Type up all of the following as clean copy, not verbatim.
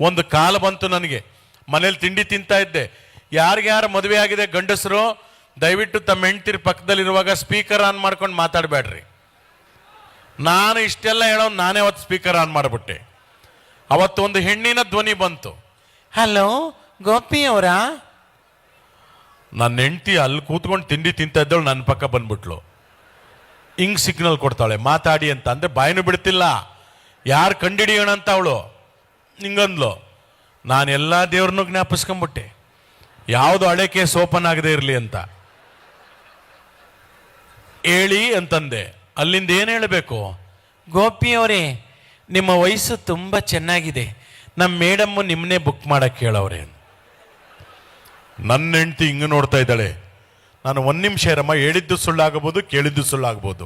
ಒಂದು ಕಾಲ ಬಂತು ನನಗೆ, ಮನೇಲಿ ತಿಂಡಿ ತಿಂತಾ ಇದ್ದೆ. ಯಾರಿಗ್ಯಾರು ಮದುವೆ ಆಗಿದೆ ಗಂಡಸರು ದಯವಿಟ್ಟು ತಮ್ಮ ಹೆಂಡ್ತಿರ ಪಕ್ಕದಲ್ಲಿರುವಾಗ ಸ್ಪೀಕರ್ ಆನ್ ಮಾಡ್ಕೊಂಡು ಮಾತಾಡಬೇಡ್ರಿ. ನಾನು ಇಷ್ಟೆಲ್ಲ ಹೇಳೋ ನಾನೇ ಅವತ್ತು ಸ್ಪೀಕರ್ ಆನ್ ಮಾಡಿಬಿಟ್ಟೆ. ಅವತ್ತು ಒಂದು ಹೆಣ್ಣಿನ ಧ್ವನಿ ಬಂತು, ಹಲೋ ಗೋಪಿ ಅವರಾ. ನನ್ನ ಹೆಂಡ್ತಿ ಅಲ್ಲಿ ಕೂತ್ಕೊಂಡು ತಿಂಡಿ ತಿಂತಾ ಇದ್ದವಳು ನನ್ನ ಪಕ್ಕ ಬಂದ್ಬಿಟ್ಲು. ಹಿಂಗ್ ಸಿಗ್ನಲ್ ಕೊಡ್ತಾಳೆ ಮಾತಾಡಿ ಅಂತ. ಅಂದರೆ ಬಾಯಿನೂ ಬಿಡ್ತಿಲ್ಲ, ಯಾರು ಕಂಡಿಡಿಯೋಣ ಅಂತ ಅವಳು ಹಿಂಗಂದ್ಲು. ನಾನು ಎಲ್ಲ ದೇವ್ರನ್ನೂ ಜ್ಞಾಪಿಸ್ಕೊಂಬಿಟ್ಟೆ, ಯಾವುದು ಹಳೆ ಕೇಸ್ ಓಪನ್ ಆಗದೆ ಇರಲಿ ಅಂತ ಹೇಳಿ ಅಂತಂದೆ. ಅಲ್ಲಿಂದ ಏನು ಹೇಳಬೇಕು, ಗೋಪಿಯವರೇ ನಿಮ್ಮ ವಯಸ್ಸು ತುಂಬ ಚೆನ್ನಾಗಿದೆ, ನಮ್ಮ ಮೇಡಮ್ಮು ನಿಮ್ಮನ್ನೇ ಬುಕ್ ಮಾಡಕ್ಕೆ ಹೇಳವ್ರೆ. ನನ್ನ ಹೆಂಡ್ತಿ ಹಿಂಗೆ ನೋಡ್ತಾ ಇದ್ದಾಳೆ. ನಾನು ಒಂದು ನಿಮಿಷ ಇರಮ್ಮ, ಹೇಳಿದ್ದು ಸುಳ್ಳಾಗಬಹುದು, ಕೇಳಿದ್ದು ಸುಳ್ಳಾಗಬಹುದು,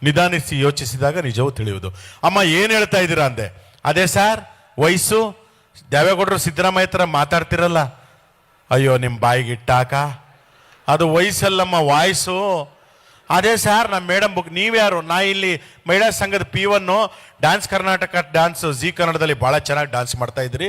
ನಿಧಾನಿಸಿ ಯೋಚಿಸಿದಾಗ ನಿಜವೂ ತಿಳಿಯುವುದು. ಅಮ್ಮ ಏನು ಹೇಳ್ತಾ ಇದ್ದೀರಾ ಅಂದೆ. ಅದೇ ಸರ್ ವಯಸ್ಸು, ದೇವೇಗೌಡರು ಸಿದ್ದರಾಮಯ್ಯ ಥರ ಮಾತಾಡ್ತಿರಲ್ಲ. ಅಯ್ಯೋ ನಿಮ್ಮ ಬಾಯಿಗೆ ಇಟ್ಟಾಕ, ಅದು ವಯಸ್ಸಲ್ಲಮ್ಮ ವಾಯ್ಸು. ಅದೇ ಸರ್ ನಮ್ಮ ಮೇಡಮ್ ಬುಕ್. ನೀವ್ಯಾರು? ನಾ ಇಲ್ಲಿ ಮಹಿಳಾ ಸಂಘದ P1 dance Karnataka dance G ಕನ್ನಡದಲ್ಲಿ ಭಾಳ ಚೆನ್ನಾಗಿ ಡ್ಯಾನ್ಸ್ ಮಾಡ್ತಾ ಇದ್ರಿ.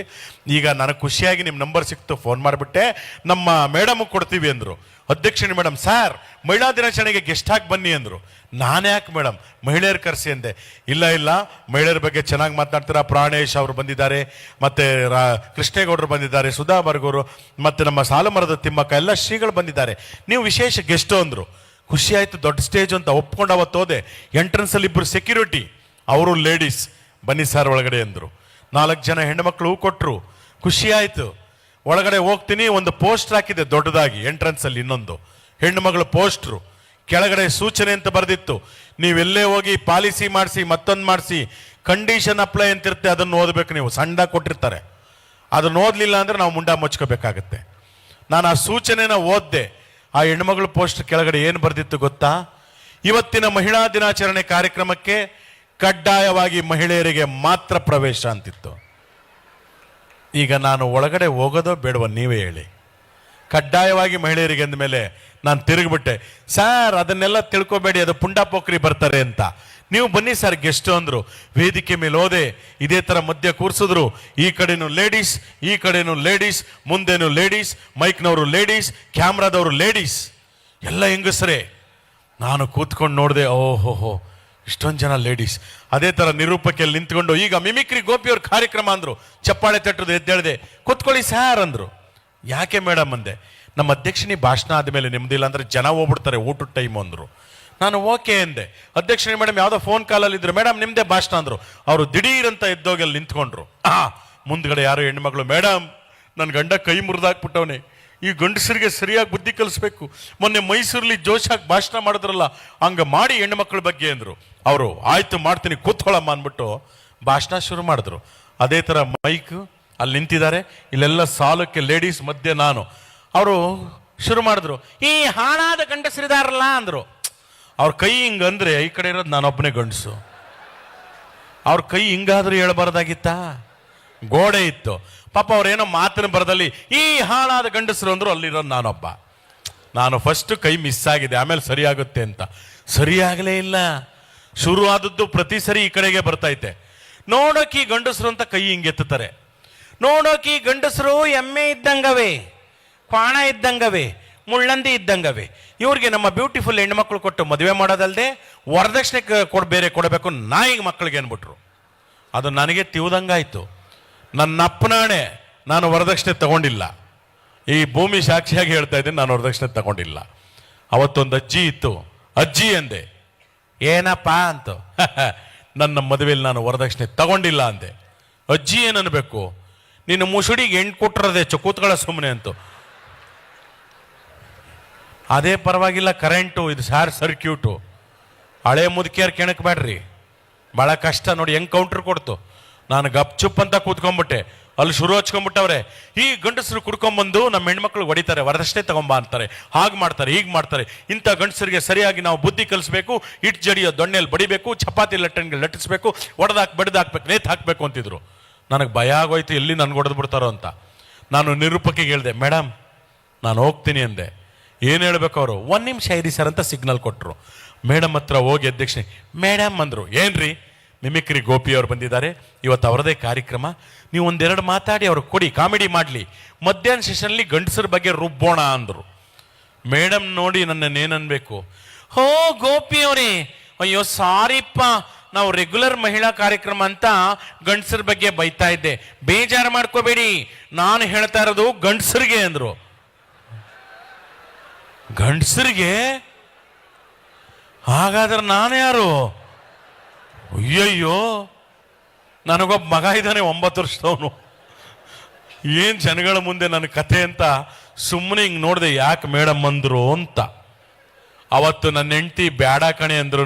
ಈಗ ನನಗೆ ಖುಷಿಯಾಗಿ ನಿಮ್ಮ ನಂಬರ್ ಸಿಕ್ತು, ಫೋನ್ ಮಾಡಿಬಿಟ್ಟೆ, ನಮ್ಮ ಮೇಡಮ್ಗೆ ಕೊಡ್ತೀವಿ ಅಂದರು. ಅಧ್ಯಕ್ಷಣಿ ಮೇಡಮ್, ಸರ್ ಮಹಿಳಾ ದಿನಾಚರಣೆಗೆ ಗೆಸ್ಟ್ ಆಗಿ ಬನ್ನಿ ಅಂದರು. ನಾನು ಯಾಕೆ ಮೇಡಮ್ ಮಹಿಳೆಯರು ಕರೆಸಿ ಅಂದೆ. ಇಲ್ಲ ಮಹಿಳೆಯರ ಬಗ್ಗೆ ಚೆನ್ನಾಗಿ ಮಾತನಾಡ್ತೀರಾ, ಪ್ರಾಣೇಶ್ ಅವರು ಬಂದಿದ್ದಾರೆ, ಮತ್ತು ಕೃಷ್ಣೇಗೌಡರು ಬಂದಿದ್ದಾರೆ, ಸುಧಾ ಬರ್ಗೂರು, ಮತ್ತು ನಮ್ಮ ಸಾಲುಮರದ ತಿಮ್ಮಕ್ಕ, ಎಲ್ಲ ಶ್ರೀಗಳು ಬಂದಿದ್ದಾರೆ, ನೀವು ವಿಶೇಷ ಗೆಸ್ಟು ಅಂದರು. ಖುಷಿ ಆಯಿತು. ದೊಡ್ಡ ಸ್ಟೇಜ್ ಅಂತ ಒಪ್ಕೊಂಡು ಅವತ್ತು ಹೋದೆ. ಎಂಟ್ರೆನ್ಸಲ್ಲಿ ಇಬ್ಬರು ಸೆಕ್ಯೂರಿಟಿ, ಅವರು ಲೇಡೀಸ್, ಬನ್ನಿ ಸರ್ ಒಳಗಡೆ ಅಂದರು. 4 ಜನ ಹೆಣ್ಣುಮಕ್ಳು ಹೂ ಕೊಟ್ಟರು. ಖುಷಿ ಆಯಿತು. ಒಳಗಡೆ ಹೋಗ್ತೀನಿ, ಒಂದು ಪೋಸ್ಟರ್ ಹಾಕಿದೆ ದೊಡ್ಡದಾಗಿ ಎಂಟ್ರೆನ್ಸಲ್ಲಿ, ಇನ್ನೊಂದು ಹೆಣ್ಣು ಮಗಳು ಪೋಸ್ಟ್ರು, ಕೆಳಗಡೆ ಸೂಚನೆ ಅಂತ ಬರೆದಿತ್ತು, ನೀವೆಲ್ಲೇ ಹೋಗಿ ಪಾಲಿಸಿ ಮಾಡಿಸಿ ಮತ್ತೊಂದು ಮಾಡಿಸಿ ಕಂಡೀಷನ್ ಅಪ್ಲೈ ಅಂತಿರುತ್ತೆ, ಅದನ್ನು ಓದಬೇಕು ನೀವು. ಸಣ್ಣದಾಗಿ ಕೊಟ್ಟಿರ್ತಾರೆ, ಅದನ್ನು ಓದಲಿಲ್ಲ ಅಂದರೆ ನಾವು ಮುಂಡ ಮುಚ್ಕೋಬೇಕಾಗತ್ತೆ. ನಾನು ಆ ಸೂಚನೆನ ಓದಿದೆ. ಆ ಹೆಣ್ಮಗಳು ಪೋಸ್ಟ್ ಕೆಳಗಡೆ ಏನು ಬರೆದಿತ್ತು ಗೊತ್ತಾ? ಇವತ್ತಿನ ಮಹಿಳಾ ದಿನಾಚರಣೆ ಕಾರ್ಯಕ್ರಮಕ್ಕೆ ಕಡ್ಡಾಯವಾಗಿ ಮಹಿಳೆಯರಿಗೆ ಮಾತ್ರ ಪ್ರವೇಶ ಅಂತಿತ್ತು. ಈಗ ನಾನು ಒಳಗಡೆ ಹೋಗೋದೋ ಬೇಡವ ನೀವೇ ಹೇಳಿ. ಕಡ್ಡಾಯವಾಗಿ ಮಹಿಳೆಯರಿಗೆ ಅಂದಮೇಲೆ ನಾನು ತಿರುಗಿಬಿಟ್ಟೆ. ಸರ್ ಅದನ್ನೆಲ್ಲ ತಿಳ್ಕೊಬೇಡಿ, ಅದು ಪುಂಡ ಪೋಖ್ರಿ ಬರ್ತಾರೆ ಅಂತ. ನೀವು ಬನ್ನಿ ಸರ್ ಗೆಸ್ಟ್ ಅಂದರು. ವೇದಿಕೆ ಮೇಲೆ ಹೋದೆ, ಇದೇ ಥರ ಮಧ್ಯ ಕೂರಿಸಿದ್ರು. ಈ ಕಡೆನೂ ಲೇಡೀಸ್, ಈ ಕಡೆನೂ ಲೇಡೀಸ್, ಮುಂದೇನು ಲೇಡೀಸ್, ಮೈಕ್ನವರು ಲೇಡೀಸ್, ಕ್ಯಾಮ್ರಾದವರು ಲೇಡೀಸ್, ಎಲ್ಲ ಹೆಂಗಸರೇ. ನಾನು ಕೂತ್ಕೊಂಡು ನೋಡಿದೆ, ಓಹೋಹೋ ಇಷ್ಟೊಂದು ಜನ ಲೇಡೀಸ್. ಅದೇ ಥರ ನಿರೂಪಕಿಯಲ್ಲಿ ನಿಂತ್ಕೊಂಡು, ಈಗ ಮಿಮಿಕ್ರಿ ಗೋಪಿಯವ್ರ ಕಾರ್ಯಕ್ರಮ ಅಂದರು. ಚಪ್ಪಾಳೆ ತಟ್ಟದು ಎದ್ದೇಳಿದೆ. ಕೂತ್ಕೊಳ್ಳಿ ಸಾರ್ ಅಂದರು. ಯಾಕೆ ಮೇಡಮ್ ಅಂದೆ. ನಮ್ಮ ಅಧ್ಯಕ್ಷನಿ ಭಾಷಣ ಆದಮೇಲೆ ನಿಮ್ದಿಲ್ಲ ಅಂದರೆ ಜನ ಹೋಗ್ಬಿಡ್ತಾರೆ ಊಟದ ಟೈಮು ಅಂದರು. ನಾನು ಓಕೆ ಅಂದೆ. ಅಧ್ಯಕ್ಷನಿ ಮೇಡಮ್ ಯಾವುದೋ ಫೋನ್ ಕಾಲಲ್ಲಿ ಇದ್ರು. ಮೇಡಮ್ ನಿಮ್ಮದೇ ಭಾಷಣ ಅಂದರು. ಅವರು ದಿಢೀರಂತ ಎದ್ದೋಗಿ ಅಲ್ಲಿ ನಿಂತ್ಕೊಂಡ್ರು. ಮುಂದ್ಗಡೆ ಯಾರು ಹೆಣ್ಮಗಳು, ಮೇಡಮ್ ನನ್ನ ಗಂಡ ಕೈ ಮುರಿದಾಕ್ಬಿಟ್ಟವನೇ, ಈ ಗಂಡಸರಿಗೆ ಸರಿಯಾಗಿ ಬುದ್ಧಿ ಕಲಿಸ್ಬೇಕು, ಮೊನ್ನೆ ಮೈಸೂರಲ್ಲಿ ಜೋಶಾಗಿ ಭಾಷಣ ಮಾಡಿದ್ರಲ್ಲ ಹಂಗೆ ಮಾಡಿ ಹೆಣ್ಮಕ್ಳ ಬಗ್ಗೆ ಅಂದರು. ಅವರು ಆಯ್ತು ಮಾಡ್ತೀನಿ ಕೂತ್ಕೊಳ್ಳಮ್ಮ ಅಂದ್ಬಿಟ್ಟು ಭಾಷಣ ಶುರು ಮಾಡಿದ್ರು. ಅದೇ ಥರ ಮೈಕ್ ಅಲ್ಲಿ ನಿಂತಿದ್ದಾರೆ, ಇಲ್ಲೆಲ್ಲ ಸಾಲಕ್ಕೆ ಲೇಡೀಸ್ ಮಧ್ಯೆ ನಾನು. ಅವರು ಶುರು ಮಾಡಿದ್ರು, ಈ ಹಾಳಾದ ಗಂಡಸರಿದಾರಲ್ಲ ಅಂದರು. ಅವ್ರ ಕೈ ಹಿಂಗಂದ್ರೆ ಈ ಕಡೆ ಇರೋದು ನಾನೊಬ್ಬನೇ ಗಂಡಸು. ಅವ್ರ ಕೈ ಹಿಂಗಾದ್ರೂ ಹೇಳ್ಬಾರ್ದಾಗಿತ್ತಾ? ಗೋಡೆ ಇತ್ತು ಪಾಪ. ಅವ್ರೇನೋ ಮಾತಿನ ಬರದಲ್ಲಿ ಈ ಹಾಳಾದ ಗಂಡಸರು ಅಂದರು, ಅಲ್ಲಿರೋದು ನಾನೊಬ್ಬ. ನಾನು ಫಸ್ಟ್ ಕೈ ಮಿಸ್ ಆಗಿದೆ, ಆಮೇಲೆ ಸರಿಯಾಗುತ್ತೆ ಅಂತ. ಸರಿಯಾಗಲೇ ಇಲ್ಲ. ಶುರು ಆದದ್ದು ಪ್ರತಿ ಸರಿ ಈ ಕಡೆಗೆ ಬರ್ತೈತೆ. ನೋಡೋಕೆ ಈ ಗಂಡಸರು ಅಂತ ಕೈ ಹಿಂಗೆತ್ತಾರೆ. ನೋಡೋಕೆ ಈ ಗಂಡಸರು ಎಮ್ಮೆ ಇದ್ದಂಗವೇ, ಕ್ವಾಣ ಇದ್ದಂಗವೇ, ಮುಳ್ಳಂದಿ ಇದ್ದಂಗವೇ. ಇವ್ರಿಗೆ ನಮ್ಮ ಬ್ಯೂಟಿಫುಲ್ ಹೆಣ್ಮಕ್ಳು ಕೊಟ್ಟು ಮದುವೆ ಮಾಡೋದಲ್ಲದೆ ವರದಕ್ಷಿಣೆ ಬೇರೆ ಕೊಡಬೇಕು ನಾಯಿಗೆ ಮಕ್ಕಳಿಗೆ ಅಂದ್ಬಿಟ್ರು. ಅದು ನನಗೆ ತಿವ್ದಂಗಾಯ್ತು. ನನ್ನ ಅಪ್ಪನಾಣೆ ನಾನು ವರದಕ್ಷಿಣೆ ತಗೊಂಡಿಲ್ಲ. ಈ ಭೂಮಿ ಸಾಕ್ಷಿಯಾಗಿ ಹೇಳ್ತಾ ಇದ್ದೀನಿ, ನಾನು ವರದಕ್ಷಿಣೆ ತಗೊಂಡಿಲ್ಲ. ಅವತ್ತೊಂದು ಅಜ್ಜಿ ಇತ್ತು. ಅಜ್ಜಿ ಅಂದೆ. ಏನಪ್ಪ ಅಂತ. ನನ್ನ ಮದುವೆಯಲ್ಲಿ ನಾನು ವರದಕ್ಷಿಣೆ ತಗೊಂಡಿಲ್ಲ ಅಂದೆ. ಅಜ್ಜಿ ಏನನ್ಬೇಕು, ನಿನ್ನ ಮುಸುಡಿಗೆ ಹೆಣ್ಣು ಕೊಟ್ಟಿರೋದೆ ಕೂತ್ಕೊಳ್ಳ ಸುಮ್ಮನೆ ಅಂತು. ಅದೇ ಪರವಾಗಿಲ್ಲ, ಕರೆಂಟು ಇದು ಸರ್ಕ್ಯೂಟು. ಹಳೆ ಮುದುಕಿಯರು ಕೆಣಕಬೇಡ್ರಿ, ಭಾಳ ಕಷ್ಟ ನೋಡಿ. ಹೆಂಗೆ ಕೌಂಟ್ರ್ ಕೊಡ್ತು. ನಾನು ಗಪ್ಚುಪ್ ಅಂತ ಕೂತ್ಕೊಂಡ್ಬಿಟ್ಟೆ. ಅಲ್ಲಿ ಶುರು ಹಚ್ಕೊಂಡ್ಬಿಟ್ಟವ್ರೆ. ಈ ಗಂಡಸರು ಕುಡ್ಕೊಂಬಂದು ನಮ್ಮ ಹೆಣ್ಮಕ್ಳು ಹೊಡಿತಾರೆ, ವರದಕ್ಷಿಣೆ ತಗೊಂಬ ಅಂತಾರೆ, ಹಾಗೆ ಮಾಡ್ತಾರೆ, ಹೀಗೆ ಮಾಡ್ತಾರೆ. ಇಂಥ ಗಂಡಸರಿಗೆ ಸರಿಯಾಗಿ ನಾವು ಬುದ್ಧಿ ಕಲಿಸ್ಬೇಕು, ಇಟ್ಟು ಜಡಿಯೋ ದೊಣ್ಣೆಯಲ್ಲಿ ಬಡಿಬೇಕು, ಚಪಾತಿ ಲಟ್ಟಣಿಗೆ ಲಟ್ಟಿಸ್ಬೇಕು, ಬಡ್ದಾಕ್ಬೇಕು, ನೇತು ಹಾಕಬೇಕು ಅಂತಿದ್ರು. ನನಗೆ ಭಯ ಆಗೋಯ್ತು, ಎಲ್ಲಿ ನನ್ಗೆ ಹೊಡೆದು ಬಿಡ್ತಾರೋ ಅಂತ. ನಾನು ನಿರೂಪಕಿಗೆ ಹೇಳಿದೆ, ಮೇಡಮ್ ನಾನು ಹೋಗ್ತೀನಿ ಅಂದೆ. ಏನು ಹೇಳ್ಬೇಕು ಅವರು, 1 ನಿಮಿಷ ಇರಿ ಸರ್ ಅಂತ ಸಿಗ್ನಲ್ ಕೊಟ್ಟರು. ಮೇಡಮ್ ಹತ್ರ ಹೋಗಿ ಅಧ್ಯಕ್ಷೆ ಮೇಡಮ್ ಅಂದರು. ಏನ್ರಿ ಮಿಮಿಕ್ರಿ ಗೋಪಿ ಅವರು ಬಂದಿದ್ದಾರೆ. ಇವತ್ತು ಅವರದೇ ಕಾರ್ಯಕ್ರಮ. ನೀವು ಒಂದೆರಡು ಮಾತಾಡಿ ಅವ್ರು ಕೊಡಿ, ಕಾಮಿಡಿ ಮಾಡಲಿ. ಮಧ್ಯಾಹ್ನ ಸೆಷನ್ಲಿ ಗಂಡಸರ ಬಗ್ಗೆ ರುಬ್ಬೋಣ ಅಂದರು. ಮೇಡಮ್ ನೋಡಿ ನನ್ನನ್ನೇನನ್ಬೇಕು, ಹೋ ಗೋಪಿ ಅವರೇ, ಅಯ್ಯೋ ಸಾರಿಪ್ಪ, ನಾವು ರೆಗ್ಯುಲರ್ ಮಹಿಳಾ ಕಾರ್ಯಕ್ರಮ ಅಂತ ಗಂಡಸರ ಬಗ್ಗೆ ಬೈತಾ ಇದ್ದೆ, ಬೇಜಾರು ಮಾಡ್ಕೋಬೇಡಿ, ನಾನು ಹೇಳ್ತಾ ಇರೋದು ಗಂಡಸರಿಗೆ ಅಂದ್ರು. ಗಂಡಸರಿಗೆ? ಹಾಗಾದ್ರೆ ನಾನು ಯಾರು? ಅಯ್ಯಯ್ಯೋ, ನನಗೊಬ್ಬ ಮಗ ಇದ್ದಾನೆ 9 ವರ್ಷದವನು. ಏನು ಜನಗಳ ಮುಂದೆ ನನ್ನ ಕಥೆ ಅಂತ ಸುಮ್ಮನೆ ಹಿಂಗೆ ನೋಡಿದೆ, ಯಾಕೆ ಮೇಡಮ್ ಅಂದ್ರು ಅಂತ. ಅವತ್ತು ನನ್ನ ಹೆಂಡತಿ ಬ್ಯಾಡ ಕಣೆ ಅಂದ್ರೂ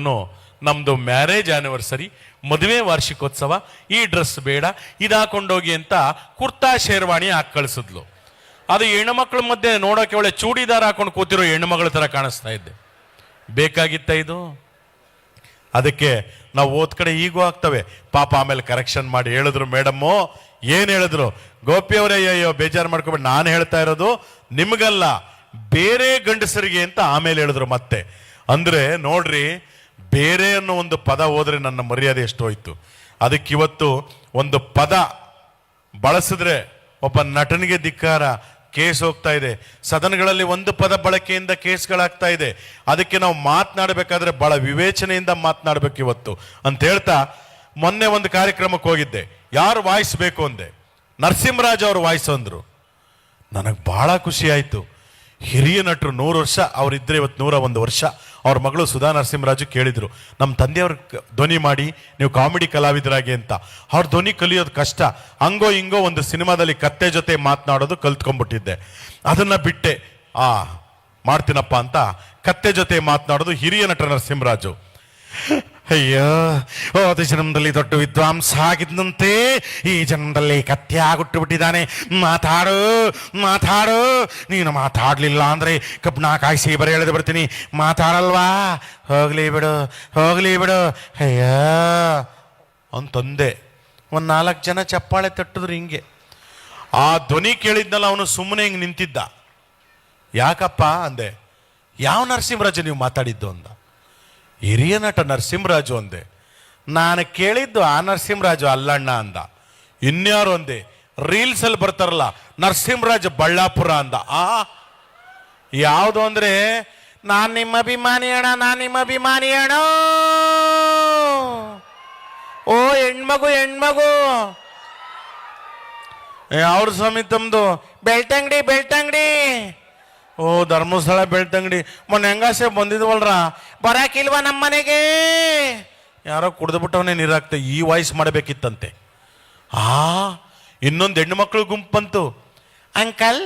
ನಮ್ಮದು ಮ್ಯಾರೇಜ್ ಆ್ಯನಿವರ್ಸರಿ, ಮದುವೆ ವಾರ್ಷಿಕೋತ್ಸವ, ಈ ಡ್ರೆಸ್ ಬೇಡ, ಇದು ಹಾಕೊಂಡೋಗಿ ಅಂತ ಕುರ್ತಾ ಶೇರ್ವಾಣಿ ಹಾಕಿ ಕಳಿಸಿದ್ಲು. ಅದು ಹೆಣ್ಣುಮಕ್ಳ ಮಧ್ಯೆ ನೋಡೋಕೆ ಒಳ್ಳೆ ಚೂಡಿದಾರ ಹಾಕೊಂಡು ಕೂತಿರೋ ಹೆಣ್ಣುಮಗಳ ಥರ ಕಾಣಿಸ್ತಾ ಇದ್ದೆ. ಬೇಕಾಗಿತ್ತ ಇದು? ಅದಕ್ಕೆ ನಾವು ಓದ್ ಕಡೆ ಈಗೂ ಆಗ್ತವೆ ಪಾಪ. ಆಮೇಲೆ ಕರೆಕ್ಷನ್ ಮಾಡಿ ಹೇಳಿದ್ರು ಮೇಡಮ್ಮು, ಏನು ಹೇಳಿದ್ರು, ಗೋಪಿ ಅವರೇ ಅಯ್ಯೋ ಬೇಜಾರು ಮಾಡ್ಕೊಬೇಡಿ, ನಾನು ಹೇಳ್ತಾ ಇರೋದು ನಿಮಗಲ್ಲ, ಬೇರೆ ಗಂಡಸರಿಗೆ ಅಂತ ಆಮೇಲೆ ಹೇಳಿದ್ರು ಮತ್ತೆ. ಅಂದ್ರೆ ನೋಡ್ರಿ, ಬೇರೆ ಅನ್ನೋ ಒಂದು ಪದ ಹೋದ್ರೆ ನನ್ನ ಮರ್ಯಾದೆ ಎಷ್ಟು ಹೋಯ್ತು. ಅದಕ್ಕಿವತ್ತು ಒಂದು ಪದ ಬಳಸಿದ್ರೆ ಒಬ್ಬ ನಟನಿಗೆ ಧಿಕ್ಕಾರ, ಕೇಸ್ ಹೋಗ್ತಾ ಇದೆ. ಸದನಗಳಲ್ಲಿ ಒಂದು ಪದ ಬಳಕೆಯಿಂದ ಕೇಸ್ಗಳಾಗ್ತಾ ಇದೆ. ಅದಕ್ಕೆ ನಾವು ಮಾತನಾಡಬೇಕಾದ್ರೆ ಬಹಳ ವಿವೇಚನೆಯಿಂದ ಮಾತನಾಡಬೇಕು ಇವತ್ತು ಅಂತ ಹೇಳ್ತಾ, ಮೊನ್ನೆ ಒಂದು ಕಾರ್ಯಕ್ರಮಕ್ಕೆ ಹೋಗಿದ್ದೆ. ಯಾರು ವಾಯ್ಸ್ ಬೇಕು ಅಂದೆ, ನರಸಿಂಹರಾಜ್ ಅವರು ವಾಯ್ಸ್ ಅಂದ್ರು. ನನಗೆ ಬಹಳ ಖುಷಿ ಆಯಿತು. ಹಿರಿಯ ನಟರು, 100 ವರ್ಷ ಅವರಿದ್ದರೆ ಇವತ್ತು 101 ವರ್ಷ. ಅವ್ರ ಮಗಳು ಸುಧಾ ನರಸಿಂಹರಾಜು ಕೇಳಿದ್ರು, ನಮ್ಮ ತಂದೆಯವ್ರ ಧ್ವನಿ ಮಾಡಿ ನೀವು ಕಾಮಿಡಿ ಕಲಾವಿದರಾಗಿ ಅಂತ. ಅವ್ರ ಧ್ವನಿ ಕಲಿಯೋದು ಕಷ್ಟ. ಹಂಗೋ ಹಿಂಗೋ ಒಂದು ಸಿನಿಮಾದಲ್ಲಿ ಕತ್ತೆ ಜೊತೆ ಮಾತನಾಡೋದು ಕಲ್ತ್ಕೊಂಡ್ಬಿಟ್ಟಿದ್ದೆ. ಅದನ್ನ ಬಿಟ್ಟೆ, ಮಾಡ್ತೀನಪ್ಪ ಅಂತ ಕತ್ತೆ ಜೊತೆ ಮಾತನಾಡೋದು ಹಿರಿಯ ನಟ ನರಸಿಂಹರಾಜು. ಅಯ್ಯೋ, ಹೋದ ಜನ್ಮದಲ್ಲಿ ದೊಡ್ಡ ವಿದ್ವಾಂಸ ಆಗಿದ್ದಂತೆ ಈ ಜನ್ಮದಲ್ಲಿ ಕತ್ತೆ ಆಗಿಟ್ಟು ಬಿಟ್ಟಿದ್ದಾನೆ. ಮಾತಾಡು ಮಾತಾಡು, ನೀನು ಮಾತಾಡ್ಲಿಲ್ಲ ಅಂದ್ರೆ ಕಬ್ನ ಕಾಯಿಸಿ ಬರೀ ಎಳೆದು ಬಿಡ್ತೀನಿ. ಮಾತಾಡಲ್ವಾ? ಹೋಗ್ಲಿ ಬಿಡು ಹೋಗ್ಲಿ ಬಿಡು ಅಯ್ಯ ಅಂತಂದೆ. 4 ಜನ ಚಪ್ಪಾಳೆ ತಟ್ಟಿದ್ರು. ಹಿಂಗೆ ಆ ಧ್ವನಿ ಕೇಳಿದ್ನಲ್ಲ, ಅವನು ಸುಮ್ಮನೆ ಹಿಂಗೆ ನಿಂತಿದ್ದ. ಯಾಕಪ್ಪ ಅಂದೆ. ಯಾವ ನರಸಿಂಹರಾಜು ನೀವು ಮಾತಾಡಿದ್ದು ಅಂದ. ಹಿರಿಯ ನಟ ನರಸಿಂಹರಾಜು ಅಂದೆ. ನಾನು ಕೇಳಿದ್ದು ಆ ನರಸಿಂಹರಾಜು ಅಲ್ಲಣ್ಣ ಅಂದ. ಇನ್ಯಾರು ಅಂದೆ, ರೀಲ್ಸ್ ಅಲ್ಲಿ ಬರ್ತಾರಲ್ಲ ನರಸಿಂಹರಾಜ್ ಬಳ್ಳಾಪುರ ಅಂದ. ಯಾವುದು ಅಂದ್ರೆ, ನಾನ್ ನಿಮ್ಮ ಅಭಿಮಾನಿ ಅಣ್ಣ, ನಾನ್ ನಿಮ್ಮ ಅಭಿಮಾನಿ ಅಣ್ಣ. ಓ ಹೆಣ್ಮಗು ಅವ್ರ ಸ್ವಾಮಿ ತಮ್ದು ಬೆಳ್ತಂಗಡಿ. ಓ ಧರ್ಮಸ್ಥಳ ಬೆಳ್ತಂಗಡಿ. ಮೊನ್ನೆ ಹೆಂಗಾಸೆ ಬಂದಿದ್ವಲ್ರ, ಬರಾಕಿಲ್ವಾ ನಮ್ಮ ಮನೆಗೆ? ಯಾರೋ ಕುಡ್ದುಬಿಟ್ಟವನೇ ನೀರಾಗ್ತೆ. ಈ ವಾಯ್ಸ್ ಮಾಡಬೇಕಿತ್ತಂತೆ. ಇನ್ನೊಂದು ಹೆಣ್ಣು ಮಕ್ಕಳು ಗುಂಪು ಬಂತು. ಅಂಕಲ್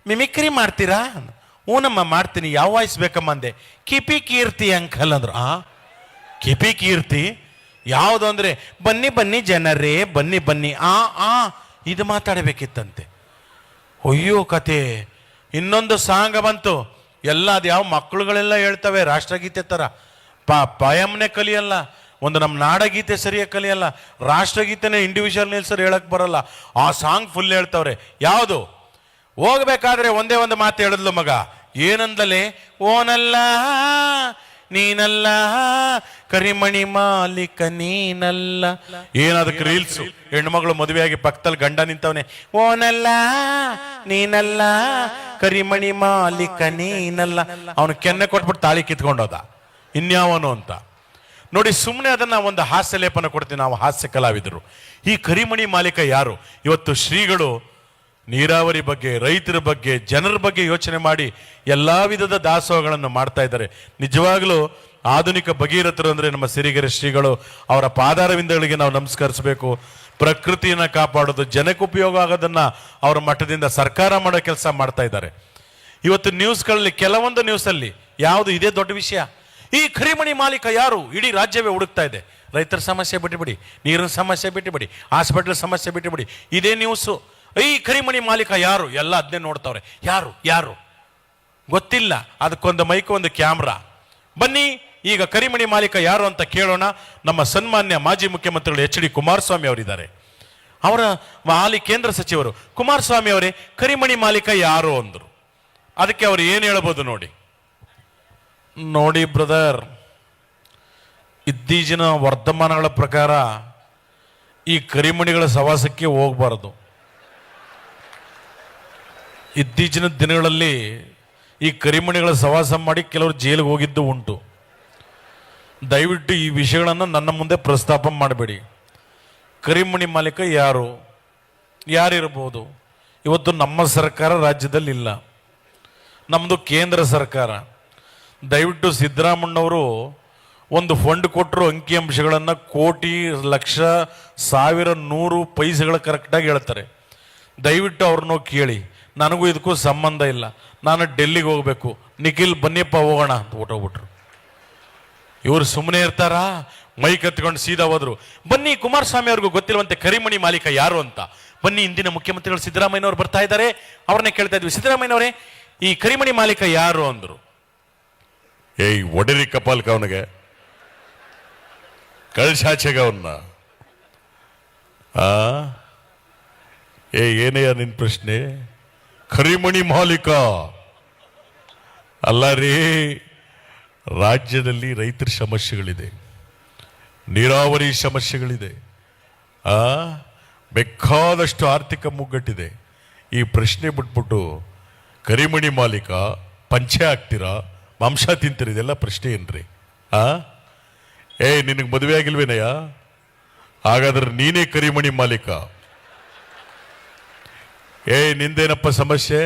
ಮಿಮಿಕ್ರಿ ಮಾಡ್ತೀರಾ? ಹ್ಞೂನಮ್ಮ ಮಾಡ್ತೀನಿ. ಯಾವ ವಾಯ್ಸ್ ಬೇಕಮ್ಮ ಅಂದೆ. ಕಿಪಿ ಕೀರ್ತಿ ಅಂಕಲ್ ಅಂದ್ರು. ಕಿಪಿ ಕೀರ್ತಿ ಯಾವುದು ಅಂದ್ರೆ, ಬನ್ನಿ ಬನ್ನಿ ಜನರೇ ಬನ್ನಿ ಬನ್ನಿ. ಇದು ಮಾತಾಡಬೇಕಿತ್ತಂತೆ. ಅಯ್ಯೋ ಕತೆ. ಇನ್ನೊಂದು ಸಾಂಗ್ ಬಂತು. ಎಲ್ಲ ಅದು ಯಾವ ಮಕ್ಕಳುಗಳೆಲ್ಲ ಹೇಳ್ತವೆ ರಾಷ್ಟ್ರಗೀತೆ ಥರ. ಪಯಮ್ನೆ ಕಲಿಯಲ್ಲ, ಒಂದು ನಮ್ಮ ನಾಡಗೀತೆ ಸರಿಯಾಗಿ ಕಲಿಯಲ್ಲ, ರಾಷ್ಟ್ರಗೀತೆನೇ ಇಂಡಿವಿಜುವಲ್ ನಿಲ್ಸರ್ ಹೇಳಕ್ ಬರಲ್ಲ. ಆ ಸಾಂಗ್ ಫುಲ್ ಹೇಳ್ತವ್ರೆ. ಯಾವುದು? ಹೋಗ್ಬೇಕಾದ್ರೆ ಒಂದೇ ಒಂದು ಮಾತು ಹೇಳಿದ್ಲು ಮಗ. ಏನಂದಲೇ? ಓನಲ್ಲ ನೀನಲ್ಲ ಕರಿಮಣಿ ಮಾಲೀಕ ನೀನಲ್ಲ. ಏನದಕ್ಕೆ ರೀಲ್ಸ್. ಹೆಣ್ಮಗಳು ಮದುವೆಯಾಗಿ ಪಕ್ಕದಲ್ಲಿ ಗಂಡ ನಿಂತವನೆ. ಓನಲ್ಲ ನೀನಲ್ಲ ಕರಿಮಣಿ ಮಾಲೀಕ ನೀನಲ್ಲ. ಅವನು ಕೆನ್ನೆ ಕೊಟ್ಬಿಟ್ಟು ತಾಳಿ ಕಿತ್ಕೊಂಡೋದ. ಇನ್ಯಾವನು ಅಂತ ನೋಡಿ. ಸುಮ್ಮನೆ ಅದನ್ನ ಒಂದು ಹಾಸ್ಯ ಲೇಪನ ಕೊಡ್ತೀವಿ ನಾವು, ಹಾಸ್ಯ ಕಲಾವಿದರು. ಈ ಕರಿಮಣಿ ಮಾಲೀಕ ಯಾರು? ಇವತ್ತು ಶ್ರೀಗಳು ನೀರಾವರಿ ಬಗ್ಗೆ, ರೈತರ ಬಗ್ಗೆ, ಜನರ ಬಗ್ಗೆ ಯೋಚನೆ ಮಾಡಿ ಎಲ್ಲಾ ವಿಧದ ದಾಸೋಹಗಳನ್ನು ಮಾಡ್ತಾ ಇದ್ದಾರೆ. ನಿಜವಾಗ್ಲೂ ಆಧುನಿಕ ಭಗೀರಥರು ಅಂದ್ರೆ ನಮ್ಮ ಸಿರಿಗೆರೆ ಶ್ರೀಗಳು. ಅವರ ಪಾದಾರವಿಂದಗಳಿಗೆ ನಾವು ನಮಸ್ಕರಿಸಬೇಕು. ಪ್ರಕೃತಿಯನ್ನ ಕಾಪಾಡೋದು, ಜನಕ್ಕೆ ಉಪಯೋಗ ಆಗೋದನ್ನ ಅವರ ಮಟ್ಟದಿಂದ ಸರ್ಕಾರ ಮಾಡೋ ಕೆಲಸ ಮಾಡ್ತಾ ಇದ್ದಾರೆ. ಇವತ್ತು ನ್ಯೂಸ್ಗಳಲ್ಲಿ, ಕೆಲವೊಂದು ನ್ಯೂಸಲ್ಲಿ ಯಾವುದು ಇದೇ ದೊಡ್ಡ ವಿಷಯ. ಈ ಕರಿಮಣಿ ಮಾಲೀಕ ಯಾರು? ಇಡೀ ರಾಜ್ಯವೇ ಹುಡುಕ್ತಾ ಇದೆ. ರೈತರ ಸಮಸ್ಯೆ ಬಿಟ್ಟುಬಿಡಿ, ನೀರಿನ ಸಮಸ್ಯೆ ಬಿಟ್ಟುಬಿಡಿ, ಹಾಸ್ಪಿಟಲ್ ಸಮಸ್ಯೆ ಬಿಟ್ಟುಬಿಡಿ, ಇದೇ ನ್ಯೂಸು. ಈ ಕರಿಮಣಿ ಮಾಲೀಕ ಯಾರು? ಎಲ್ಲ ಅದನ್ನೇ ನೋಡ್ತಾವ್ರೆ. ಯಾರು ಯಾರು ಗೊತ್ತಿಲ್ಲ. ಅದಕ್ಕೊಂದು ಮೈಕ್, ಒಂದು ಕ್ಯಾಮ್ರಾ. ಬನ್ನಿ ಈಗ ಕರಿಮಣಿ ಮಾಲೀಕ ಯಾರು ಅಂತ ಕೇಳೋಣ. ನಮ್ಮ ಸನ್ಮಾನ್ಯ ಮಾಜಿ ಮುಖ್ಯಮಂತ್ರಿಗಳು HD ಕುಮಾರಸ್ವಾಮಿ ಅವರಿದ್ದಾರೆ. ಅವರ ಹಾಲಿ ಕೇಂದ್ರ ಸಚಿವರು. ಕುಮಾರಸ್ವಾಮಿ ಅವರೇ, ಕರಿಮಣಿ ಮಾಲೀಕ ಯಾರು ಅಂದ್ರು. ಅದಕ್ಕೆ ಅವರು ಏನು ಹೇಳ್ಬೋದು ನೋಡಿ. ನೋಡಿ ಬ್ರದರ್, ಇತ್ತೀಚಿನ ವರ್ತಮಾನಗಳ ಪ್ರಕಾರ ಈ ಕರಿಮಣಿಗಳ ಸವಾಸಕ್ಕೆ ಹೋಗಬಾರದು. ಇತ್ತೀಚಿನ ದಿನಗಳಲ್ಲಿ ಈ ಕರಿಮಣಿಗಳ ಸವಾಸ ಮಾಡಿ ಕೆಲವರು ಜೈಲಿಗೆ ಹೋಗಿದ್ದು ಉಂಟು. ದಯವಿಟ್ಟು ಈ ವಿಷಯಗಳನ್ನು ನನ್ನ ಮುಂದೆ ಪ್ರಸ್ತಾಪ ಮಾಡಬೇಡಿ. ಕರಿಮಣಿ ಮಾಲೀಕ ಯಾರಿರ್ಬೋದು? ಇವತ್ತು ನಮ್ಮ ಸರ್ಕಾರ ರಾಜ್ಯದಲ್ಲಿ ಇಲ್ಲ, ನಮ್ಮದು ಕೇಂದ್ರ ಸರ್ಕಾರ. ದಯವಿಟ್ಟು ಸಿದ್ದರಾಮಣ್ಣವರು ಒಂದು ಫಂಡ್ ಕೊಟ್ಟರು, ಅಂಕಿಅಂಶಗಳನ್ನು ಕೋಟಿ, ಲಕ್ಷ, ಸಾವಿರ, 100 ಪೈಸೆಗಳ ಕರೆಕ್ಟಾಗಿ ಹೇಳ್ತಾರೆ. ದಯವಿಟ್ಟು ಅವ್ರನ್ನೋ ಕೇಳಿ. ನನಗೂ ಇದಕ್ಕೂ ಸಂಬಂಧ ಇಲ್ಲ, ನಾನು ಡೆಲ್ಲಿಗೆ ಹೋಗಬೇಕು, ನಿಖಿಲ್ ಬನ್ನಿಯಪ್ಪ ಹೋಗೋಣ ಅಂತ ಹೊಟ್ಟೋಗ್ಬಿಟ್ರು. ಇವರು ಸುಮ್ಮನೆ ಇರ್ತಾರಾ? ಮೈ ಕತ್ಕೊಂಡು ಸೀದಾ ಹೋದ್ರು. ಬನ್ನಿ, ಕುಮಾರಸ್ವಾಮಿ ಅವ್ರಿಗೂ ಗೊತ್ತಿರುವಂತೆ ಕರಿಮಣಿ ಮಾಲೀಕ ಯಾರು ಅಂತ. ಬನ್ನಿ, ಇಂದಿನ ಮುಖ್ಯಮಂತ್ರಿಗಳು ಸಿದ್ದರಾಮಯ್ಯನವರು ಬರ್ತಾ ಇದ್ದಾರೆ, ಅವ್ರನ್ನೇ ಕೇಳ್ತಾ ಇದ್ವಿ. ಸಿದ್ದರಾಮಯ್ಯನವರೇ, ಈ ಕರಿಮಣಿ ಮಾಲೀಕ ಯಾರು ಅಂದ್ರು. ಏಯ್ ಒಡೆರಿ ಕಪಾಲ್ಕ ಅವನಿಗೆ, ಕಳ್ಸಾಚೆಗ ಅವನ್ನ. ಏನಯ್ಯ ನಿನ್ ಪ್ರಶ್ನೆ? ಕರಿಮಣಿ ಮಾಲೀಕ ಅಲ್ಲ ರೀ. ರಾಜ್ಯದಲ್ಲಿ ರೈತರ ಸಮಸ್ಯೆಗಳಿದೆ, ನೀರಾವರಿ ಸಮಸ್ಯೆಗಳಿದೆ, ಬೇಕಾದಷ್ಟು ಆರ್ಥಿಕ ಮುಗ್ಗಟ್ಟಿದೆ. ಈ ಪ್ರಶ್ನೆ ಬಿಟ್ಬಿಟ್ಟು ಕರಿಮಣಿ ಮಾಲೀಕ ಪಂಚೆ ಹಾಕ್ತೀರಾ, ಮಾಂಸ ತಿಂತೀರಿ, ಇದೆಲ್ಲ ಪ್ರಶ್ನೆ ಏನ್ರಿ? ನಿನಗೆ ಮದುವೆ ಆಗಿಲ್ವೇನಯ್ಯ? ಹಾಗಾದ್ರೆ ನೀನೇ ಕರಿಮಣಿ ಮಾಲೀಕ. ನಿಂದೇನಪ್ಪ ಸಮಸ್ಯೆ?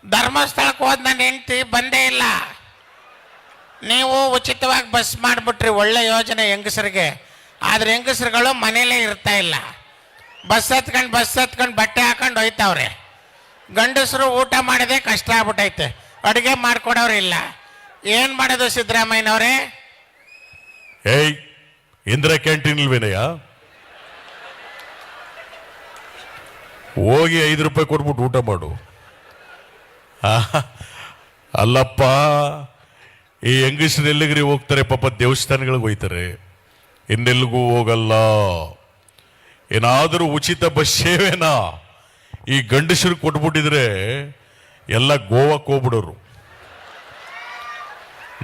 ಧರ್ಮಸ್ಥಳಕ್ಕೆ ಹೋದ್ ನನ್ನ ಹೆಂಡತಿ ಬಂದೇ ಇಲ್ಲ. ನೀವು ಉಚಿತವಾಗಿ ಬಸ್ ಮಾಡಿಬಿಟ್ರಿ, ಒಳ್ಳೆ ಯೋಜನೆ ಹೆಂಗಸರಿಗೆ. ಆದ್ರೆ ಹೆಂಗಸರುಗಳು ಮನೇಲೇ ಇರ್ತಾ ಇಲ್ಲ, ಬಸ್ ಹತ್ಕೊಂಡು ಬಟ್ಟೆ ಹಾಕೊಂಡು ಹೋಯ್ತಾವ್ರೆ. ಗಂಡಸರು ಊಟ ಮಾಡಿದೆ ಕಷ್ಟ ಆಗ್ಬಿಟ್ಟೈತೆ, ಅಡುಗೆ ಮಾಡ್ಕೊಡೋರು ಇಲ್ಲ. ಏನ್ ಮಾಡೋದು ಸಿದ್ದರಾಮಯ್ಯನವ್ರೆ? ಇಂದಿರಾ ಕ್ಯಾಂಟೀನ್ ಇಲ್ವೇನಯ್ಯ? ಹೋಗಿ 5 ರೂಪಾಯಿ ಕೊಟ್ಬಿಟ್ಟು ಊಟ ಮಾಡು. ಅಲ್ಲಪ್ಪ, ಈ ಹೆಂಗಸರು ಎಲ್ಲಿಗ್ರಿ ಹೋಗ್ತಾರೆ? ಪಾಪ ದೇವಸ್ಥಾನಗಳಿಗೆ ಹೋಗ್ತಾರೆ, ಇನ್ನೆಲ್ಲಿಗೂ ಹೋಗಲ್ಲ. ಏನಾದರೂ ಉಚಿತ ಬಸ್ ಸೇವೆನಾ ಈ ಗಂಡಸರು ಕೊಟ್ಬಿಟ್ಟಿದ್ರೆ ಎಲ್ಲ ಗೋವಾಕ್ಕೆ ಹೋಗ್ಬಿಡೋರು.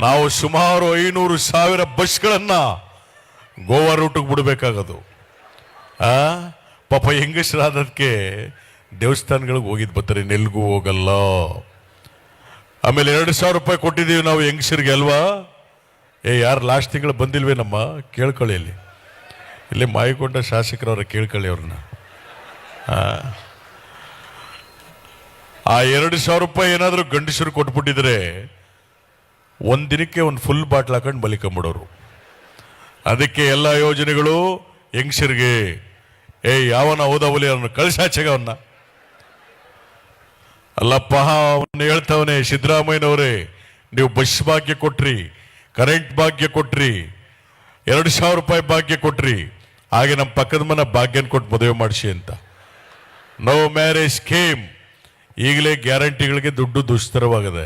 ನಾವು ಸುಮಾರು 500,000 ಬಸ್ಗಳನ್ನ ಗೋವಾ ರೂಟಿಗೆ ಬಿಡಬೇಕಾಗದು. ಪಾಪ ಹೆಂಗಸರಾದಕ್ಕೆ ದೇವಸ್ಥಾನಗಳಿಗೆ ಹೋಗಿದ್ ಬರ್ತಾರೆ, ನೆಲ್ಗೂ ಹೋಗಲ್ಲ. ಆಮೇಲೆ 2,000 ರೂಪಾಯಿ ಕೊಟ್ಟಿದ್ದೀವಿ ನಾವು ಹೆಂಗಸರಿಗೆ ಅಲ್ವಾ? ಯಾರು ಲಾಸ್ಟ್ ತಿಂಗಳು ಬಂದಿಲ್ವೇನಮ್ಮ? ಕೇಳ್ಕೊಳ್ಳಿ, ಇಲ್ಲಿ ಮಾಯಿಕೊಂಡ ಶಾಸಕರವ್ರ ಕೇಳ್ಕೊಳ್ಳಿ ಅವ್ರನ್ನ. ಆ 2,000 ರೂಪಾಯಿ ಏನಾದರೂ ಗಂಡಸರು ಕೊಟ್ಬಿಟ್ಟಿದ್ರೆ ಒಂದಿನಕ್ಕೆ ಒಂದು ಫುಲ್ ಬಾಟ್ಲ್ ಹಾಕೊಂಡು ಬಲಿಕೊಂಬಿಡೋರು. ಅದಕ್ಕೆ ಎಲ್ಲ ಯೋಜನೆಗಳು ಹೆಂಗಸರಿಗೆ. ಯಾವನ ಹೌದವಲಿ ಅವನ್ನ ಕಳ್ಸಾಚೆಗ ಅವನ್ನ. ಅಲ್ಲಪ್ಪ, ಅವನ್ನ ಹೇಳ್ತಾವನೆ ಸಿದ್ದರಾಮಯ್ಯನವರೇ, ನೀವು ಬಸ್ ಭಾಗ್ಯ ಕೊಟ್ರಿ, ಕರೆಂಟ್ ಭಾಗ್ಯ ಕೊಟ್ರಿ, 2,000 ರೂಪಾಯಿ ಭಾಗ್ಯ ಕೊಟ್ರಿ, ಹಾಗೆ ನಮ್ಮ ಪಕ್ಕದ ಮನೆ ಭಾಗ್ಯನ ಕೊಟ್ಟು ಮದುವೆ ಮಾಡಿಸಿ ಅಂತ. No marriage scheme. ಈಗಲೇ ಗ್ಯಾರಂಟಿಗಳಿಗೆ ದುಡ್ಡು ದುಸ್ತರವಾಗಿದೆ.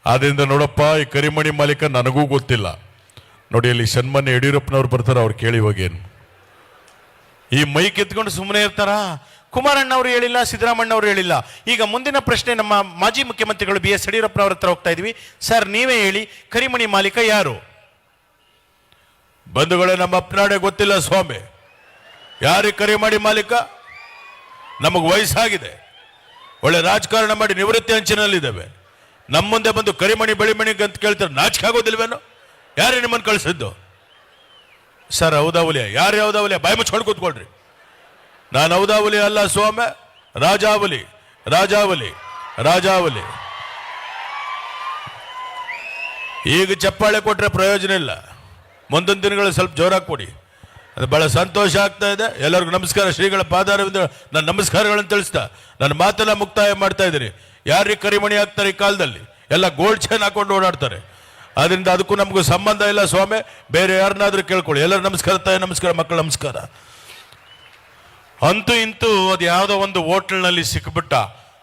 ಆದ್ರಿಂದ ನೋಡಪ್ಪ, ಈ ಕರಿಮಣಿ ಮಾಲೀಕ ನನಗೂ ಗೊತ್ತಿಲ್ಲ. ನೋಡಿ, ಅಲ್ಲಿ ಸನ್ಮಾನ್ಯ ಯಡಿಯೂರಪ್ಪನವ್ರು ಬರ್ತಾರೆ, ಅವ್ರು ಕೇಳಿ ಹೋಗೇನು. ಈ ಮೈಕ್ ಎತ್ಕೊಂಡು ಸುಮ್ಮನೆ ಇರ್ತಾರ? ಕುಮಾರಣ್ಣವ್ರು ಹೇಳಿಲ್ಲ, ಸಿದ್ದರಾಮಣ್ಣವ್ರು ಹೇಳಿಲ್ಲ. ಈಗ ಮುಂದಿನ ಪ್ರಶ್ನೆ ನಮ್ಮ ಮಾಜಿ ಮುಖ್ಯಮಂತ್ರಿಗಳು BS ಯಡಿಯೂರಪ್ಪನವ್ರ ಹತ್ರ ಹೋಗ್ತಾ ಇದೀವಿ. ಸರ್, ನೀವೇ ಹೇಳಿ, ಕರಿಮಣಿ ಮಾಲೀಕ ಯಾರು? ಬಂಧುಗಳೇ, ನಮ್ಮ ಅಪ್ಪನಾಡೆ ಗೊತ್ತಿಲ್ಲ ಸ್ವಾಮಿ, ಯಾರಿಗೆ ಕರಿಮಣಿ ಮಾಲೀಕ? ನಮಗೆ ವಯಸ್ಸಾಗಿದೆ, ಒಳ್ಳೆ ರಾಜಕಾರಣ ಮಾಡಿ ನಿವೃತ್ತಿ ಅಂಚಿನಲ್ಲಿದ್ದೇವೆ. ನಮ್ಮ ಮುಂದೆ ಬಂದು ಕರಿಮಣಿ ಬೆಳಿಮಣಿ ಅಂತ ಕೇಳ್ತಾರೆ, ನಾಚಿಕೆ ಆಗೋದಿಲ್ವೇನೋ? ಯಾರೇ ನಿಮ್ಮನ್ನು ಕಳಿಸಿದ್ದು? ಸರ್, ಹೌದಾವಲಿಯ? ಯಾರು ಹೌದಾವಲಿಯ? ಬಾಯಿ ಮುಚ್ಕೊಂಡು ಕೂತ್ಕೊಳ್ರಿ. ನಾನು ಹೌದಾವಲಿ ಅಲ್ಲ ಸ್ವಾಮಿ, ರಾಜಾವಲಿ, ರಾಜಾವಲಿ, ರಾಜಾವಲಿ. ಈಗ ಚಪ್ಪಾಳೆ ಕೊಟ್ರೆ ಪ್ರಯೋಜನ ಇಲ್ಲ, ಮುಂದಿನ ದಿನಗಳು ಸ್ವಲ್ಪ ಜೋರಾಗಿ ಕೊಡಿ. ಅದು ಬಹಳ ಸಂತೋಷ ಆಗ್ತಾ ಇದೆ. ಎಲ್ಲರಿಗೂ ನಮಸ್ಕಾರ. ಶ್ರೀಗಳ ಪಾದಾರವಿಂದ ನನ್ನ ನಮಸ್ಕಾರಗಳನ್ನು ತಿಳಿಸ್ತಾ ನನ್ನ ಮಾತನ್ನ ಮುಕ್ತಾಯ ಮಾಡ್ತಾ ಇದ್ದೀನಿ. ಯಾರಿಗೆ ಕರಿಮಣಿ ಹಾಕ್ತಾರೆ ಈ ಕಾಲದಲ್ಲಿ? ಎಲ್ಲ ಗೋಲ್ಡ್ ಚೈನ್ ಹಾಕೊಂಡು ಓಡಾಡ್ತಾರೆ. ಅದರಿಂದ ಅದಕ್ಕೂ ನಮಗೂ ಸಂಬಂಧ ಇಲ್ಲ ಸ್ವಾಮಿ. ಬೇರೆ ಯಾರನ್ನಾದ್ರೂ ಕೇಳ್ಕೊಳ್ಳಿ. ಎಲ್ಲರೂ ನಮಸ್ಕಾರ, ತಾಯಿ ನಮಸ್ಕಾರ, ಮಕ್ಕಳು ನಮಸ್ಕಾರ. ಅಂತೂ ಇಂತೂ ಅದು ಯಾವುದೋ ಒಂದು ಹೋಟೆಲ್ನಲ್ಲಿ ಸಿಕ್ಬಿಟ್ಟ.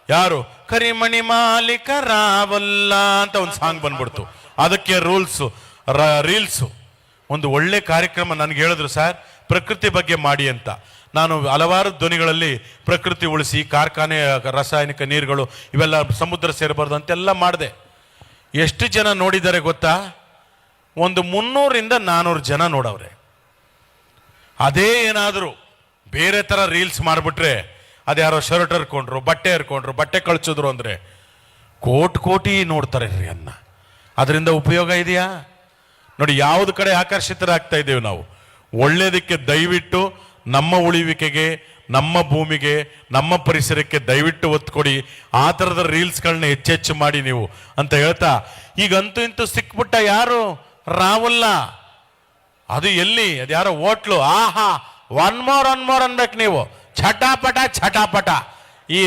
ಯಾರು? ಕರಿಮಣಿ ಮಾಲೀಕ ರಾವಲ್ಲ ಅಂತ ಒಂದು ಸಾಂಗ್ ಬಂದ್ಬಿಡ್ತು. ಅದಕ್ಕೆ ರೀಲ್ಸು ಒಂದು ಒಳ್ಳೆ ಕಾರ್ಯಕ್ರಮ. ನನಗೆ ಹೇಳಿದ್ರು, ಸರ್ ಪ್ರಕೃತಿ ಬಗ್ಗೆ ಮಾಡಿ ಅಂತ. ನಾನು ಹಲವಾರು ಧ್ವನಿಗಳಲ್ಲಿ ಪ್ರಕೃತಿ ಉಳಿಸಿ, ಕಾರ್ಖಾನೆ ರಾಸಾಯನಿಕ ನೀರುಗಳು ಇವೆಲ್ಲ ಸಮುದ್ರ ಸೇರಬಾರ್ದು ಅಂತೆಲ್ಲ ಮಾಡಿದೆ. ಎಷ್ಟು ಜನ ನೋಡಿದ್ದಾರೆ ಗೊತ್ತಾ? ಒಂದು 300ರಿಂದ 400 ಜನ ನೋಡವ್ರೆ. ಅದೇ ಏನಾದರೂ ಬೇರೆ ಥರ ರೀಲ್ಸ್ ಮಾಡಿಬಿಟ್ರೆ, ಅದ್ಯಾರೋ ಶರ್ಟ್ ಹರ್ಕೊಂಡ್ರು, ಬಟ್ಟೆ ಹರ್ಕೊಂಡ್ರು, ಬಟ್ಟೆ ಕಳ್ಸಿದ್ರು ಅಂದರೆ ಕೋಟಿ ನೋಡ್ತಾರೆ ರೀ ಅನ್ನ. ಅದರಿಂದ ಉಪಯೋಗ ಇದೆಯಾ? ನೋಡಿ, ಯಾವ್ದು ಕಡೆ ಆಕರ್ಷಿತರಾಗ್ತಾ ಇದ್ದೇವೆ ನಾವು. ಒಳ್ಳೇದಕ್ಕೆ ದಯವಿಟ್ಟು ನಮ್ಮ ಉಳಿವಿಕೆಗೆ, ನಮ್ಮ ಭೂಮಿಗೆ, ನಮ್ಮ ಪರಿಸರಕ್ಕೆ ದಯವಿಟ್ಟು ಒತ್ತು ಕೊಡಿ. ಆ ಥರದ ರೀಲ್ಸ್ಗಳನ್ನ ಹೆಚ್ಚೆಚ್ಚು ಮಾಡಿ ನೀವು ಅಂತ ಹೇಳ್ತಾ, ಈಗಂತೂ ಇಂತೂ ಸಿಕ್ಬಿಟ್ಟ ಯಾರು? ರಾಹುಲ್ಲ. ಅದು ಎಲ್ಲಿ? ಅದು ಯಾರೋ ಹೋಟ್ಲು. ಆಹಾ, ಒನ್ ಮೋರ್ ಅನ್ಬೇಕು ನೀವು. ಛಟಾಪಟ. ಈ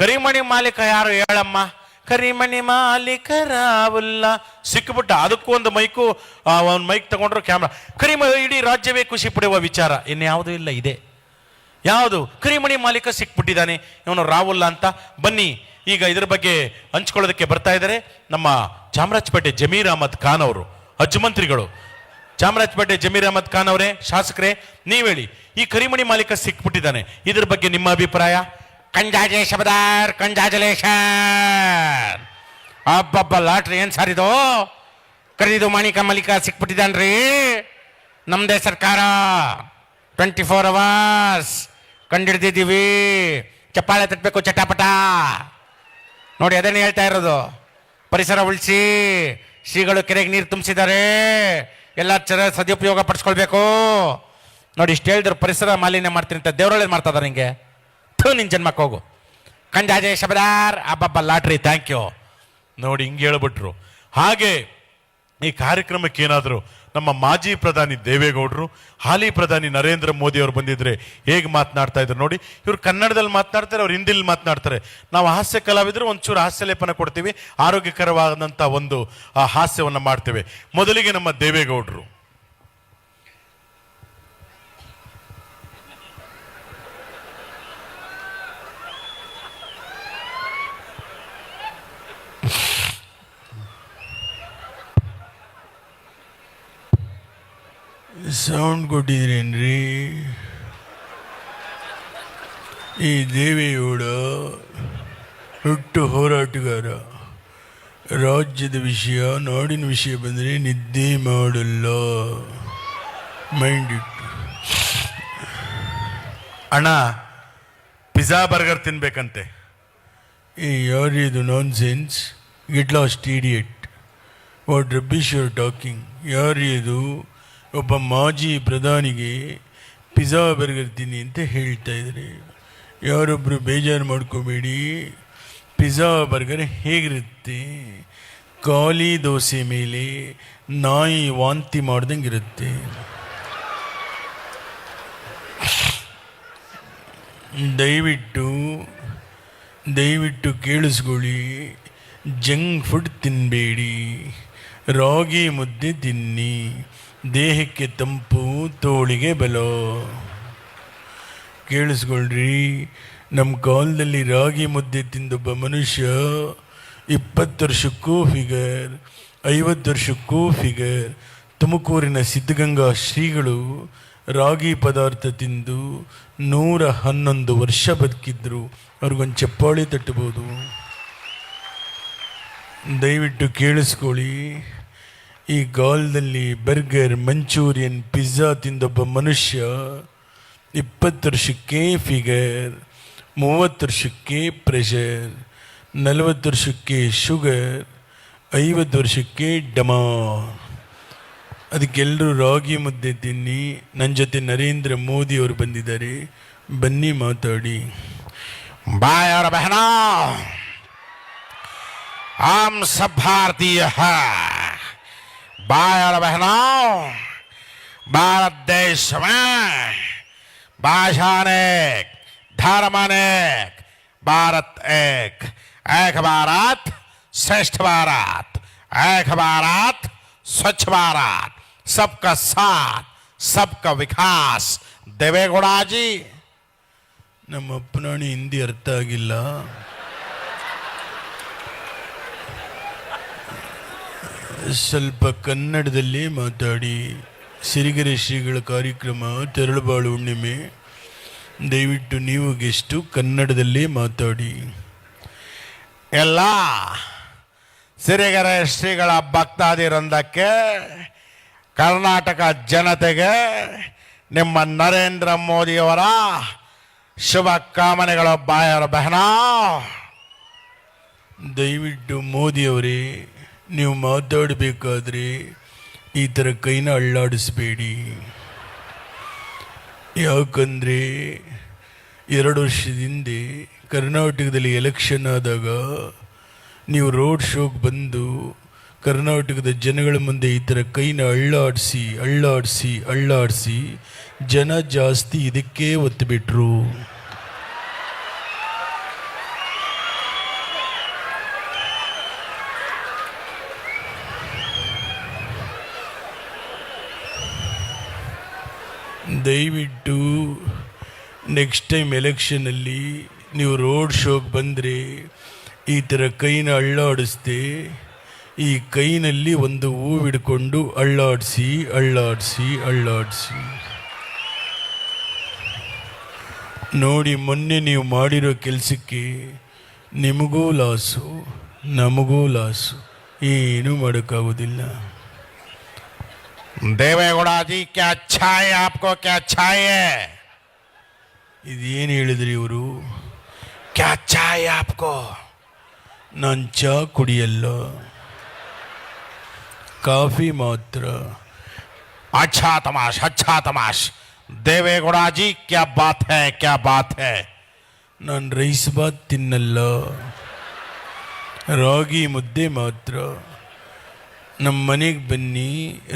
ಕರಿಮಣಿ ಮಾಲೀಕ ಯಾರು ಹೇಳಮ್ಮ? ಕರಿಮಣಿ ಮಾಲೀಕ ರಾಹುಲ್ಲ. ಸಿಕ್ಬಿಟ್ಟ. ಅದಕ್ಕೂ ಒಂದು ಮೈಕು, ಒಂದು ಮೈಕ್ ತಗೊಂಡ್ರು, ಕ್ಯಾಮ್ರಾ. ಇಡೀ ರಾಜ್ಯವೇ ಖುಷಿ ಪಡೆಯುವ ವಿಚಾರ ಇನ್ಯಾವುದೂ ಇಲ್ಲ. ಇದೆ ಯಾವುದು? ಕರಿಮಣಿ ಮಾಲೀಕ ಸಿಕ್ಬಿಟ್ಟಿದ್ದಾನೆ, ಇವನು ರಾಹುಲ್ಲ ಅಂತ. ಬನ್ನಿ, ಈಗ ಇದ್ರ ಬಗ್ಗೆ ಹಂಚ್ಕೊಳ್ಳೋದಕ್ಕೆ ಬರ್ತಾ ಇದ್ದಾರೆ ನಮ್ಮ ಚಾಮರಾಜಪೇಟೆ ಜಮೀರ್ ಅಹಮದ್ ಖಾನ್ ಅವರು, ಅಜ್ಜುಮಂತ್ರಿಗಳು. ಚಾಮರಾಜಪೇಟೆ ಜಮೀರ್ ಅಹಮದ್ ಖಾನ್ ಅವರೇ, ಶಾಸಕರೇ, ನೀವ್ ಹೇಳಿ, ಈ ಕರಿಮಣಿ ಮಾಲೀಕ ಸಿಕ್ಬಿಟ್ಟಿದ್ದಾನೆ, ಇದ್ರ ಬಗ್ಗೆ ನಿಮ್ಮ ಅಭಿಪ್ರಾಯ? ಕಂಜಾಜಲೇಶನ್. ಅಬ್ಬಬ್ಬ, ಲಾಟ್ರಿ ಏನ್ ಸಾರ್ ಇದು? ಕರೀದು ಮಾಲೀಕ ಸಿಕ್ಬಿಟ್ಟಿದ್ದಾನ್ರಿ. ನಮ್ದೇ ಸರ್ಕಾರ 24 hours ಕಂಡಿಡ್ದಿದ್ದೀವಿ. ಚಪ್ಪಾಳೆ ತಟ್ಟಬೇಕು, ಚಟಾಪಟ. ನೋಡಿ, ಅದನ್ನೇ ಹೇಳ್ತಾ ಇರೋದು. ಪರಿಸರ ಉಳಿಸಿ, ಶ್ರೀಗಳು ಕೆರೆಗೆ ನೀರು ತುಂಬಿಸಿದ್ದಾರೆ, ಎಲ್ಲ ಸದುಪಯೋಗ ಪಡಿಸ್ಕೊಳ್ಬೇಕು. ನೋಡಿ, ಇಷ್ಟು ಹೇಳಿದ್ರು ಪರಿಸರ ಮಾಲಿನ್ಯ ಮಾಡ್ತೀನಿ ಅಂತ ದೇವರೊಳ್ಳೇದು ಮಾಡ್ತಾ ಇದ್ದಾರೆ ಹಿಂಗೆ. ನಿನ್ ಜನ್ಮಕ್ಕೆ ಹೋಗು. ಕಂಜಾಜೆ ಶಬದಾರ್. ಅಬ್ಬಬ್ಬ, ಲಾಟ್ರಿ, ಥ್ಯಾಂಕ್ ಯು. ನೋಡಿ, ಹಿಂಗೆ ಹೇಳ್ಬಿಟ್ರು. ಹಾಗೆ ಈ ಕಾರ್ಯಕ್ರಮಕ್ಕೆ ಏನಾದರೂ ನಮ್ಮ ಮಾಜಿ ಪ್ರಧಾನಿ ದೇವೇಗೌಡರು, ಹಾಲಿ ಪ್ರಧಾನಿ ನರೇಂದ್ರ ಮೋದಿ ಅವರು ಬಂದಿದ್ರೆ ಹೇಗೆ ಮಾತನಾಡ್ತಾ ಇದ್ರು ನೋಡಿ. ಇವ್ರು ಕನ್ನಡದಲ್ಲಿ ಮಾತನಾಡ್ತಾರೆ, ಅವ್ರು ಹಿಂದಿಲಿ ಮಾತನಾಡ್ತಾರೆ. ನಾವು ಹಾಸ್ಯ ಕಲಾವಿದರು ಒಂಚೂರು ಹಾಸ್ಯ ಲೇಪನ ಕೊಡ್ತೀವಿ, ಆರೋಗ್ಯಕರವಾದಂಥ ಒಂದು ಹಾಸ್ಯವನ್ನು ಮಾಡ್ತೇವೆ. ಮೊದಲಿಗೆ ನಮ್ಮ ದೇವೇಗೌಡರು. ಸೌಂಡ್ ಕೊಟ್ಟಿದ್ರೇನ್ರಿ? ಈ ದೇವೇಗೌಡ ಹುಟ್ಟು ಹೋರಾಟಗಾರ. ರಾಜ್ಯದ ವಿಷಯ, ನಾಡಿನ ವಿಷಯ ಬಂದರೆ ನಿದ್ದೆ ಮಾಡಲ್ಲ. ಮೈಂಡ್ ಇಟ್ಟು. ಅಣ್ಣ, ಪಿಜ್ಜಾ ಬರ್ಗರ್ ತಿನ್ಬೇಕಂತೆ. ಈ ಯಾರಿದು nonsense? Get lost idiot. What rubbish you are talking? ಯಾರಿದು? ಒಬ್ಬ ಮಾಜಿ ಪ್ರಧಾನಿಗೆ ಪಿಜ್ಜಾ ಬರ್ಗರ್ ತಿನ್ನಿ ಅಂತ ಹೇಳ್ತಾ ಇದ್ದಾರೆ. ಯಾರೊಬ್ಬರು ಬೇಜಾರು ಮಾಡ್ಕೋಬೇಡಿ. ಪಿಜ್ಜಾ ಬರ್ಗರ್ ಹೇಗಿರುತ್ತೆ? ಖಾಲಿ ದೋಸೆ ಮೇಲೆ ನಾಯಿ ವಾಂತಿ ಮಾಡ್ದಂಗೆ ಇರುತ್ತೆ. ದಯವಿಟ್ಟು ಕೇಳಿಸ್ಕೊಳ್ಳಿ. ಜಂಕ್ ಫುಡ್ ತಿನ್ನಬೇಡಿ, ರಾಗಿ ಮುದ್ದೆ ತಿನ್ನಿ. ದೇಹಕ್ಕೆ ತಂಪು, ತೋಳಿಗೆ ಬಲ. ಕೇಳಿಸ್ಕೊಳ್ರಿ, ನಮ್ಮ ಕಾಲದಲ್ಲಿ ರಾಗಿ ಮುದ್ದೆ ತಿಂದೊಬ್ಬ ಮನುಷ್ಯ 20 ವರ್ಷಕ್ಕೂ ಫಿಗರ್, 50 ವರ್ಷಕ್ಕೂ ಫಿಗರ್. ತುಮಕೂರಿನ ಸಿದ್ಧಗಂಗಾ ಶ್ರೀಗಳು ರಾಗಿ ಪದಾರ್ಥ ತಿಂದು 111 ವರ್ಷ ಬದುಕಿದ್ರು. ಅವ್ರಿಗೊಂದು ಚಪ್ಪಾಳಿ ತಟ್ಟಬಹುದು. ದಯವಿಟ್ಟು ಕೇಳಿಸ್ಕೊಳ್ಳಿ. ಈ ಕಾಲದಲ್ಲಿ ಬರ್ಗರ್, ಮಂಚೂರಿಯನ್, ಪಿಜ್ಜಾ ತಿಂದೊಬ್ಬ ಮನುಷ್ಯ 20 ವರ್ಷಕ್ಕೆ ಫಿಗರ್, 30 ವರ್ಷಕ್ಕೆ ಪ್ರೆಷರ್, 40 ವರ್ಷಕ್ಕೆ ಶುಗರ್, 50 ವರ್ಷಕ್ಕೆ ಡಮಾ. ಅದಕ್ಕೆಲ್ಲರೂ ರಾಗಿ ಮುದ್ದೆ ತಿನ್ನಿ. ನನ್ನ ಜೊತೆ ನರೇಂದ್ರ ಮೋದಿ ಅವರು ಬಂದಿದ್ದಾರೆ, ಬನ್ನಿ ಮಾತಾಡಿ. भाई और बहनों, हम सब भारतीय हैं। भाई और बहनों, भारत देश में भाषा अनेक, धर्म अनेक, भारत एक। एक भारत श्रेष्ठ भारत, एक भारत स्वच्छ भारत, सबका साथ, सबका विकास। देवेगौड़ा जी, ನಮ್ಮ ಅಪ್ಪನಾಣಿ ಹಿಂದಿ ಅರ್ಥ ಆಗಿಲ್ಲ. ಸ್ವಲ್ಪ ಕನ್ನಡದಲ್ಲಿ ಮಾತಾಡಿ. ಸಿರಿಗೆರೆ ಶ್ರೀಗಳ ಕಾರ್ಯಕ್ರಮ ತೆರಳುಬಾಳು ಹುಣ್ಣಿಮೆ. ದಯವಿಟ್ಟು ನೀವು ಗೆಸ್ಟು ಕನ್ನಡದಲ್ಲೇ ಮಾತಾಡಿ. ಎಲ್ಲ ಸಿರಿಗೆರೆ ಶ್ರೀಗಳ ಭಕ್ತಾದಿ ವೃಂದಕ್ಕೆ, ಕರ್ನಾಟಕ ಜನತೆಗೆ ನಿಮ್ಮ ನರೇಂದ್ರ ಮೋದಿಯವರ ಶುಭ ಕಾಮನೆಗಳು. ಬಾಯರ ಬಹನ. ದಯವಿಟ್ಟು ಮೋದಿಯವರೇ, ನೀವು ಮಾತಾಡಬೇಕಾದ್ರೆ ಈ ಥರ ಕೈನ ಅಳ್ಳಾಡಿಸ್ಬೇಡಿ. ಯಾಕಂದರೆ 2 ವರ್ಷದ ಹಿಂದೆ ಕರ್ನಾಟಕದಲ್ಲಿ ಎಲೆಕ್ಷನ್ ಆದಾಗ ನೀವು ರೋಡ್ ಶೋಗೆ ಬಂದು ಕರ್ನಾಟಕದ ಜನಗಳ ಮುಂದೆ ಈ ಥರ ಕೈನ ಅಳ್ಳಾಡಿಸಿ ಜನ ಜಾಸ್ತಿ ಇದಕ್ಕೆ ಒತ್ತು ಬಿಟ್ರು. ದಯವಿಟ್ಟು ನೆಕ್ಸ್ಟ್ ಟೈಮ್ ಎಲೆಕ್ಷನಲ್ಲಿ ನೀವು ರೋಡ್ ಶೋಗೆ ಬಂದರೆ ಈ ಥರ ಕೈನ ಅಳ್ಳಾಡಿಸ್ದೆ ಈ ಕೈನಲ್ಲಿ ಒಂದು ಹೂವು ಹಿಡ್ಕೊಂಡು ಅಳ್ಳಾಡಿಸಿ. ನೋಡಿ, ಮೊನ್ನೆ ನೀವು ಮಾಡಿರೋ ಕೆಲಸಕ್ಕೆ ನಿಮಗೂ ಲಾಸು, ನಮಗೂ ಲಾಸು, ಏನೂ ಮಾಡೋಕ್ಕಾಗೋದಿಲ್ಲ. देवेगौड़ा जी क्या अच्छा है, आपको क्या अच्छा है? ಇದೇನು ಹೇಳಿದ್ರಿ ಇವರು? क्या अच्छा है आपको? ನಾನು ಚಹಾ ಕುಡಿಯಲ್ಲ, ಕಾಫಿ ಮಾತ್ರ. अच्छा तमाश. देवेगौड़ा जी क्या बात है? ನಾನು ರೈಸ್ ಬಾತ್ ತಿನ್ನಲ್ಲ, ರಾಗಿ ಮುದ್ದೆ ಮಾತ್ರ. ನಮ್ಮ ಮನೆಗೆ ಬನ್ನಿ,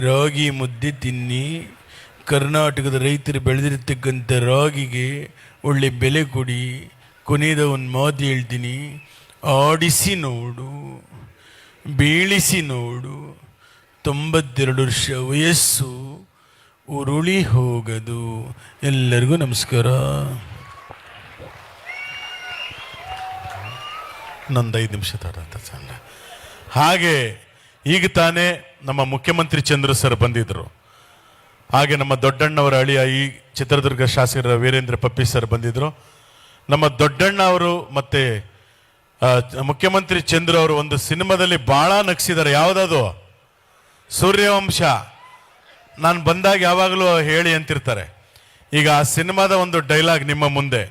ರಾಗಿ ಮುದ್ದೆ ತಿನ್ನಿ. ಕರ್ನಾಟಕದ ರೈತರು ಬೆಳೆದಿರ್ತಕ್ಕಂಥ ರಾಗಿಗೆ ಒಳ್ಳೆ ಬೆಲೆ ಕೊಡಿ. ಕೊನೆಯದ ಒಂದು ಮಾತು ಹೇಳ್ತೀನಿ, ಆಡಿಸಿ ನೋಡು, ಬೀಳಿಸಿ ನೋಡು. 92 ವರ್ಷ ವಯಸ್ಸು ಉರುಳಿ ಹೋಗದು. ಎಲ್ಲರಿಗೂ ನಮಸ್ಕಾರ. ನಂದು 5 ನಿಮಿಷ ಸಣ್ಣ. ಹಾಗೆ ಈಗ ತಾನೇ ನಮ್ಮ ಮುಖ್ಯಮಂತ್ರಿ ಚಂದ್ರ ಸರ್ ಬಂದಿದ್ದರು. ಹಾಗೆ ನಮ್ಮ ದೊಡ್ಡಣ್ಣವರ ಅಳಿಯ ಈ ಚಿತ್ರದುರ್ಗ ಶಾಸಕರ ವೀರೇಂದ್ರ ಪಪ್ಪಿ ಸರ್ ಬಂದಿದ್ದರು. ನಮ್ಮ ದೊಡ್ಡಣ್ಣ ಅವರು ಮತ್ತೆ ಮುಖ್ಯಮಂತ್ರಿ ಚಂದ್ರ ಅವರು ಒಂದು ಸಿನಿಮಾದಲ್ಲಿ ಭಾಳ ನಗಿಸಿದ್ದಾರೆ. ಯಾವುದದು? ಸೂರ್ಯವಂಶ. ನಾನು ಬಂದಾಗ ಯಾವಾಗಲೂ ಹೇಳಿ ಅಂತಿರ್ತಾರೆ. ಈಗ ಆ ಸಿನಿಮಾದ ಒಂದು ಡೈಲಾಗ್ ನಿಮ್ಮ ಮುಂದೆ.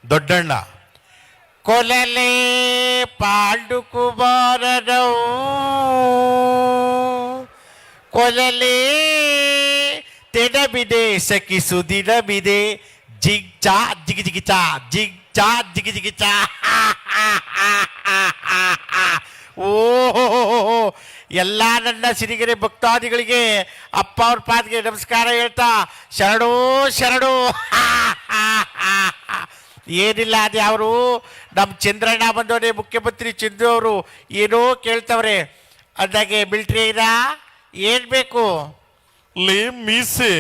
ದೊಡ್ಡಣ್ಣ ಕೊಲಲೆ ಪಾಂಡುಕು ಬಾರದವು, ಕೊಲಲೆ ತೆಡಬಿದೆ ಸಖಿಸು ದಿನಬಿದೆ, ಜಿಗ್ ಚಾ ಜಿಗಿ ಜಿಗಿ ಚಾ, ಜಿಗ್ ಚಾ ಜಿಗಿ ಜಿಗಿ ಚಾ. ಓಹೋ, ಎಲ್ಲ ನನ್ನ ಸಿರಿಗೆರೆ ಭಕ್ತಾದಿಗಳಿಗೆ ಅಪ್ಪ ಅವ್ರ ಪಾದಿಗೆ ನಮಸ್ಕಾರ ಹೇಳ್ತಾ ಶರಣು. ಏನಿಲ್ಲ, ಅದೇ ಅವರು ನಮ್ಮ ಚಂದ್ರಣ್ಣ ಬಂದವರೇ, ಮುಖ್ಯಮಂತ್ರಿ ಚಂದ್ರು ಅವರು ಏನೋ ಕೇಳ್ತವ್ರೆ. ಅಂದಾಗೆ ಮಿಲ್ಟ್ರಿನ ಏನ್ ಬೇಕು? ಲೇ ಮೀಸೆ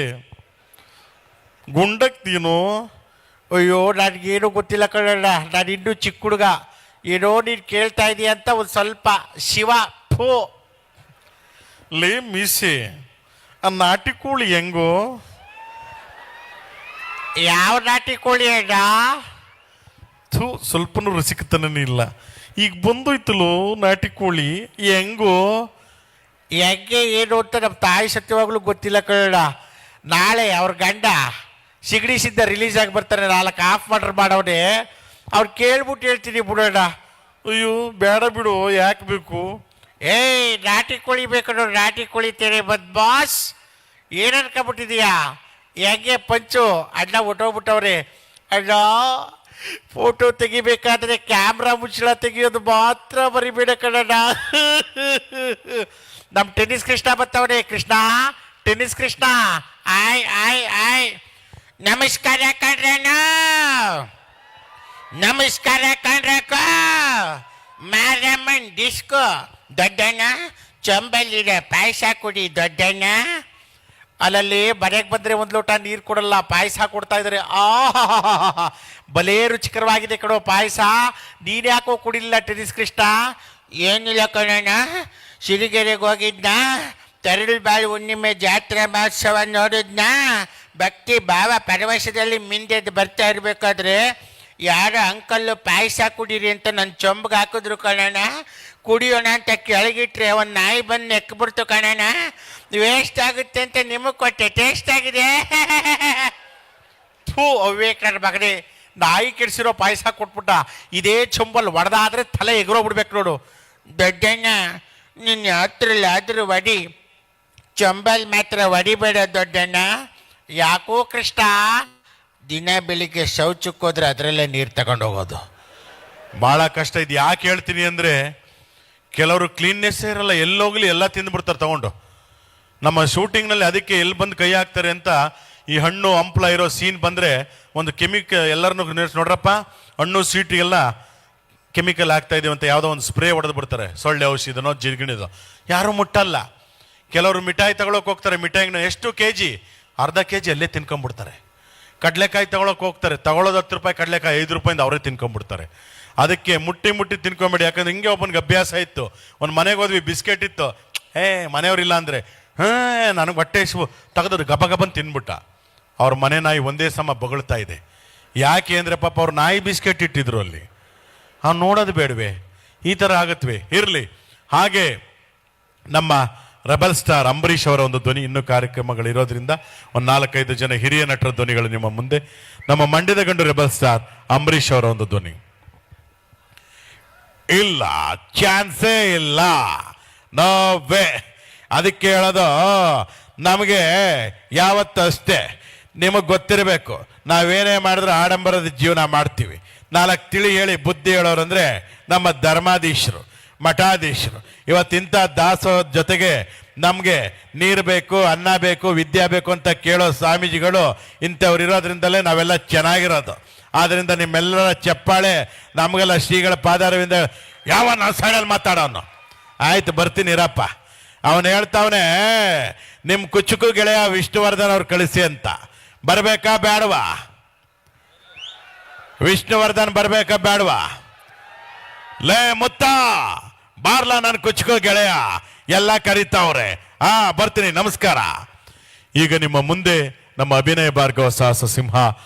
ಗುಂಡಕ್ತೀನೋ? ಅಯ್ಯೋ, ನನಗೇನು ಗೊತ್ತಿಲ್ಲ ಕಣಣ್ಣ, ನಾನು ಇನ್ನೂ ಚಿಕ್ಕ ಹುಡುಗ. ಏನೋ ನೀನು ಕೇಳ್ತಾ ಇದೀಯ ಅಂತ ಒಂದು ಸ್ವಲ್ಪ ಶಿವ ಫೋ. ಲೇ ಮೀಸೆ, ಆ ನಾಟಿ ಕೋಳಿ ಹೆಂಗೋ? ಯಾವ ನಾಟಿ ಕೋಳಿ ಅಣ್ಣ? ಸ್ವಲ್ಪನೂ ರಸಿಕತನೇ ಇಲ್ಲ. ಈಗ ಬಂದೋಯ್ತಲೋ ನಾಟಿ ಕೋಳಿ, ಹೆಂಗೋ? ಹೆಂಗೆ ಏನು ಅಂತ ನಮ್ಮ ತಾಯಿ ಸತ್ಯವಾಗ್ಲೂ ಗೊತ್ತಿಲ್ಲ ಕಣ. ನಾಳೆ ಅವ್ರ ಗಂಡ ಸಿಗಡಿ ಸಿದ್ಧ ರಿಲೀಸ್ ಆಗಿ ಬರ್ತಾರೆ, 4 ಹಾಫ್ ಮರ್ಡರ್ ಮಾಡವನೆ. ಅವ್ರು ಕೇಳ್ಬಿಟ್ಟು ಹೇಳ್ತೀನಿ ಬಿಡೋಣ. ಅಯ್ಯೋ ಬೇಡ ಬಿಡು, ಯಾಕೆ ಬೇಕು? ಏಯ್, ನಾಟಿ ಕೋಳಿ ಬೇಕು ನೋಡು, ನಾಟಿ ಕೋಳಿ ತೇರೆ ಬದ್ ಬಾಸ್. ಏನು ಅನ್ಕೊಂಬಿಟ್ಟಿದೀಯಾ? ಹೆಂಗೆ ಪಂಚು ಅಣ್ಣ ಹೊಟ್ಟೋಗ್ಬಿಟ್ಟವ್ರೆ. ಅಣ್ಣ, ಫೋಟೋ ತೆಗಿಬೇಕಾದ್ರೆ ಕ್ಯಾಮ್ರಾ ಮುಚ್ಚಳ ತೆಗಿಯೋದು ಮಾತ್ರ ಬರಿಬೇಡ ಕಣಣ್ಣ. ನಮ್ಮ ಟೆನ್ನಿಸ್ ಕೃಷ್ಣ ಬರ್ತಾವ್ರೆ. ಕೃಷ್ಣ, ಟೆನ್ನಿಸ್ ಕೃಷ್ಣ. ಆಯ್ ನಮಸ್ಕಾರ ಕಣ್ರಣ್ಣ, ನಮಸ್ಕಾರ ಕಣ್ರಕ್ಕ. ಮಾರಮ್ಮನ್ ಡಿಸ್ಕೋ. ದೊಡ್ಡಣ್ಣ, ಚಂಬಲ್ಲಿರ ಪಾಯಸ ಕೊಡಿ ದೊಡ್ಡಣ್ಣ. ಅಲ್ಲಲ್ಲಿ ಮನೆಗೆ ಬಂದರೆ 1 ಲೋಟ ನೀರು ಕೊಡಲ್ಲ, ಪಾಯಸ ಕೊಡ್ತಾ ಇದ್ದಾರೆ. ಭಲೇ ರುಚಿಕರವಾಗಿದೆ ಕಣೋ ಪಾಯಸ. ನೀನು ಯಾಕೋ ಕುಡಿಲಿಲ್ಲ ಟೆನ್ನಿಸ್ ಕೃಷ್ಣ? ಏನಿಲ್ಲ ಕಣಣ್ಣ, ಸಿರಿಗೆರೆಗೆ ಹೋಗಿದ್ನ, ತರಳು ಬಾಳು ಹುಣ್ಣಿಮೆ ಜಾತ್ರಾ ಮಹೋತ್ಸವ ನೋಡಿದ್ನ. ಭಕ್ತಿ ಭಾವ ಪರವಶದಲ್ಲಿ ಮಿಂದೆದ್ದು ಬರ್ತಾ ಇರಬೇಕಾದ್ರೆ ಯಾರ ಅಂಕಲ್ಲು ಪಾಯಸ ಕುಡೀರಿ ಅಂತ ನನ್ನ ಚೊಂಬಗೆ ಹಾಕಿದ್ರು ಕಣಣ್ಣ. ಕುಡಿಯೋಣ ಅಂತ ಕೆಳಗಿಟ್ರೆ ಒಂದು ನಾಯಿ ಬಂದು ನೆಕ್ಬಿಡ್ತು ಕಣಣ್ಣ. ವೇಸ್ಟ್ ಆಗುತ್ತೆ ಅಂತ ನಿಮಗೆ ಕೊಟ್ಟೆ, ಟೇಸ್ಟ್ ಆಗಿದೆ. ಥೂ ಅವ್ವೇಕರ ಮಗನೇ, ನಾಯಿ ಕೆಡಿಸಿರೋ ಪಾಯಸ ಕೊಟ್ಬಿಟ್ಟ. ಇದೇ ಚೊಂಬಲ್ಲಿ ಒಡೆದಾದ್ರೆ ತಲೆ ಎಗರೋಗ್ಬಿಡ್ಬೇಕು ನೋಡು. ದೊಡ್ಡಣ್ಣ ನಿನ್ನ ಹತ್ರಲ್ಲಾದ್ರೂ ಒಡಿ, ಚೊಂಬಲ್ ಮಾತ್ರ ಒಡಿಬೇಡ ದೊಡ್ಡಣ್ಣ. ಯಾಕೋ ಕೃಷ್ಣ, ದಿನ ಬೆಳಿಗ್ಗೆ ಶೌಚಕ್ಕೆ ಹೋದ್ರೆ ಅದರಲ್ಲೇ ನೀರು ತಗೊಂಡು ಹೋಗೋದು ಭಾಳ ಕಷ್ಟ. ಇದು ಯಾಕೆ ಹೇಳ್ತೀನಿ ಅಂದರೆ, ಕೆಲವರು ಕ್ಲೀನ್ನೆಸ್ಸೇ ಇರಲ್ಲ, ಎಲ್ಲೋಗ್ಲಿ ಎಲ್ಲ ತಿಂದುಬಿಡ್ತಾರೆ ತಗೊಂಡು. ನಮ್ಮ ಶೂಟಿಂಗ್ನಲ್ಲಿ ಅದಕ್ಕೆ ಎಲ್ಲಿ ಬಂದು ಕೈ ಹಾಕ್ತಾರೆ ಅಂತ, ಈ ಹಣ್ಣು ಹಂಪ್ಲ ಇರೋ ಸೀನ್ ಬಂದರೆ ಒಂದು ಎಲ್ಲರನ್ನೂ ನೋಡ್ರಪ್ಪ, ಹಣ್ಣು ಸ್ವೀಟಿಗೆಲ್ಲ ಕೆಮಿಕಲ್ ಹಾಕ್ತಾ ಇದೀವಿ ಅಂತ ಯಾವುದೋ ಒಂದು ಸ್ಪ್ರೇ ಹೊಡೆದು ಬಿಡ್ತಾರೆ, ಸೊಳ್ಳೆ ಔಷಧಿನೋ ಜಿರ್ಗಿಣಿದೋ. ಯಾರೂ ಮುಟ್ಟಲ್ಲ. ಕೆಲವರು ಮಿಠಾಯಿ ತಗೊಳಕ್ಕೆ ಹೋಗ್ತಾರೆ, ಮಿಠಾಯಿನ ಎಷ್ಟು KG, ಅರ್ಧ KG ಅಲ್ಲೇ ತಿನ್ಕೊಂಡ್ಬಿಡ್ತಾರೆ. ಕಡಲೆಕಾಯಿ ತಗೊಳಕ್ಕೆ ಹೋಗ್ತಾರೆ, ತಗೊಳ್ಳೋದು 10 ರೂಪಾಯಿ, ಕಡಲೆಕಾಯಿ 5 ರೂಪಾಯಿಂದ ಅವರೇ ತಿನ್ಕೊಂಡ್ಬಿಡ್ತಾರೆ. ಅದಕ್ಕೆ ಮುಟ್ಟಿ ತಿನ್ಕೊಂಬೇಡಿ. ಯಾಕಂದ್ರೆ ಹಿಂಗೆ ಒಬ್ಬನಿಗೆ ಅಭ್ಯಾಸ ಇತ್ತು. ಒಂದು ಮನೆಗೆ ಹೋದ್ವಿ, ಬಿಸ್ಕೆಟ್ ಇತ್ತು, ಮನೆಯವರಿಲ್ಲ ಅಂದರೆ ನನಗೆ ಹೊಟ್ಟೆ ತೆಗೆದ್ರು ಗಬಗಬನ್ ತಿನ್ಬಿಟ್ಟ. ಅವ್ರ ಮನೆ ನಾಯಿ ಒಂದೇ ಸಮ ಬೊಗಳ್ತಾ ಇದೆ. ಯಾಕೆ ಅಂದರೆ ಪಾಪ ಅವ್ರು ನಾಯಿ ಬಿಸ್ಕೆಟ್ ಇಟ್ಟಿದ್ರು ಅಲ್ಲಿ. ನೋಡೋದು ಬೇಡವೆ, ಈ ಥರ ಆಗತ್ವೆ. ಇರಲಿ. ಹಾಗೆ ನಮ್ಮ ರೆಬಲ್ ಸ್ಟಾರ್ ಅಂಬರೀಷ್ ಅವರ ಒಂದು ಧ್ವನಿ, ಇನ್ನೂ ಕಾರ್ಯಕ್ರಮಗಳಿರೋದ್ರಿಂದ ಒಂದು 4-5 ಜನ ಹಿರಿಯ ನಟರ ಧ್ವನಿಗಳು ನಿಮ್ಮ ಮುಂದೆ. ನಮ್ಮ ಮಂಡ್ಯದ ಗಂಡು ರೆಬಲ್ ಸ್ಟಾರ್ ಅಂಬರೀಷ್ ಅವರ ಒಂದು ಧ್ವನಿ. ಇಲ್ಲ, ಚಾನ್ಸೇ ಇಲ್ಲ, ನೋ ವೇ. ಅದಕ್ಕೆ ಹೇಳೋದು, ನಮಗೆ ಯಾವತ್ತು ಅಷ್ಟೇ, ನಿಮಗೆ ಗೊತ್ತಿರಬೇಕು, ನಾವೇನೇ ಮಾಡಿದ್ರೆ ಆಡಂಬರದ ಜೀವನ ಮಾಡ್ತೀವಿ. 4 ತಿಳಿ ಹೇಳಿ ಬುದ್ಧಿ ಹೇಳೋರಂದ್ರೆ ನಮ್ಮ ಧರ್ಮಾಧೀಶರು, ಮಠಾಧೀಶರು. ಇವತ್ತಿಂಥ ದಾಸೋಹದ ಜೊತೆಗೆ ನಮಗೆ ನೀರು ಬೇಕು, ಅನ್ನ ಬೇಕು, ವಿದ್ಯೆ ಬೇಕು ಅಂತ ಕೇಳೋ ಸ್ವಾಮೀಜಿಗಳು ಇಂಥವ್ರು ಇರೋದ್ರಿಂದಲೇ ನಾವೆಲ್ಲ ಚೆನ್ನಾಗಿರೋದು. ಆದ್ದರಿಂದ ನಿಮ್ಮೆಲ್ಲರ ಚಪ್ಪಾಳೆ ನಮಗೆಲ್ಲ ಶ್ರೀಗಳ ಪಾದಾರವಿಂದ. ಯಾವ ನಾವು ಸೈಡಲ್ಲಿ ಮಾತಾಡೋನು, ಆಯ್ತು ಬರ್ತೀನಿ ಇರಪ್ಪ. ಅವನು ಹೇಳ್ತಾವನೆ, ನಿಮ್ಮ ಕುಚುಕು ಗೆಳೆಯ ವಿಷ್ಣುವರ್ಧನ್ ಅವ್ರು ಕಳಿಸಿ ಅಂತ. ಬರ್ಬೇಕಾ ಬೇಡವಾ? ವಿಷ್ಣುವರ್ಧನ್ ಬರ್ಬೇಕಾ ಬೇಡವಾ? ಲೇ ಮುತ್ತ ಬಾರ್ಲಾ, ನನ್ನ ಕುಚುಕು ಗೆಳೆಯ, ಎಲ್ಲ ಕರೀತಾವ್ರೆ. ಬರ್ತೀನಿ, ನಮಸ್ಕಾರ. ಈಗ ನಿಮ್ಮ ಮುಂದೆ ನಮ್ಮ ಅಭಿನಯ ಭಾರ್ಗವ ಸಾಹಸ ಸಿಂಹ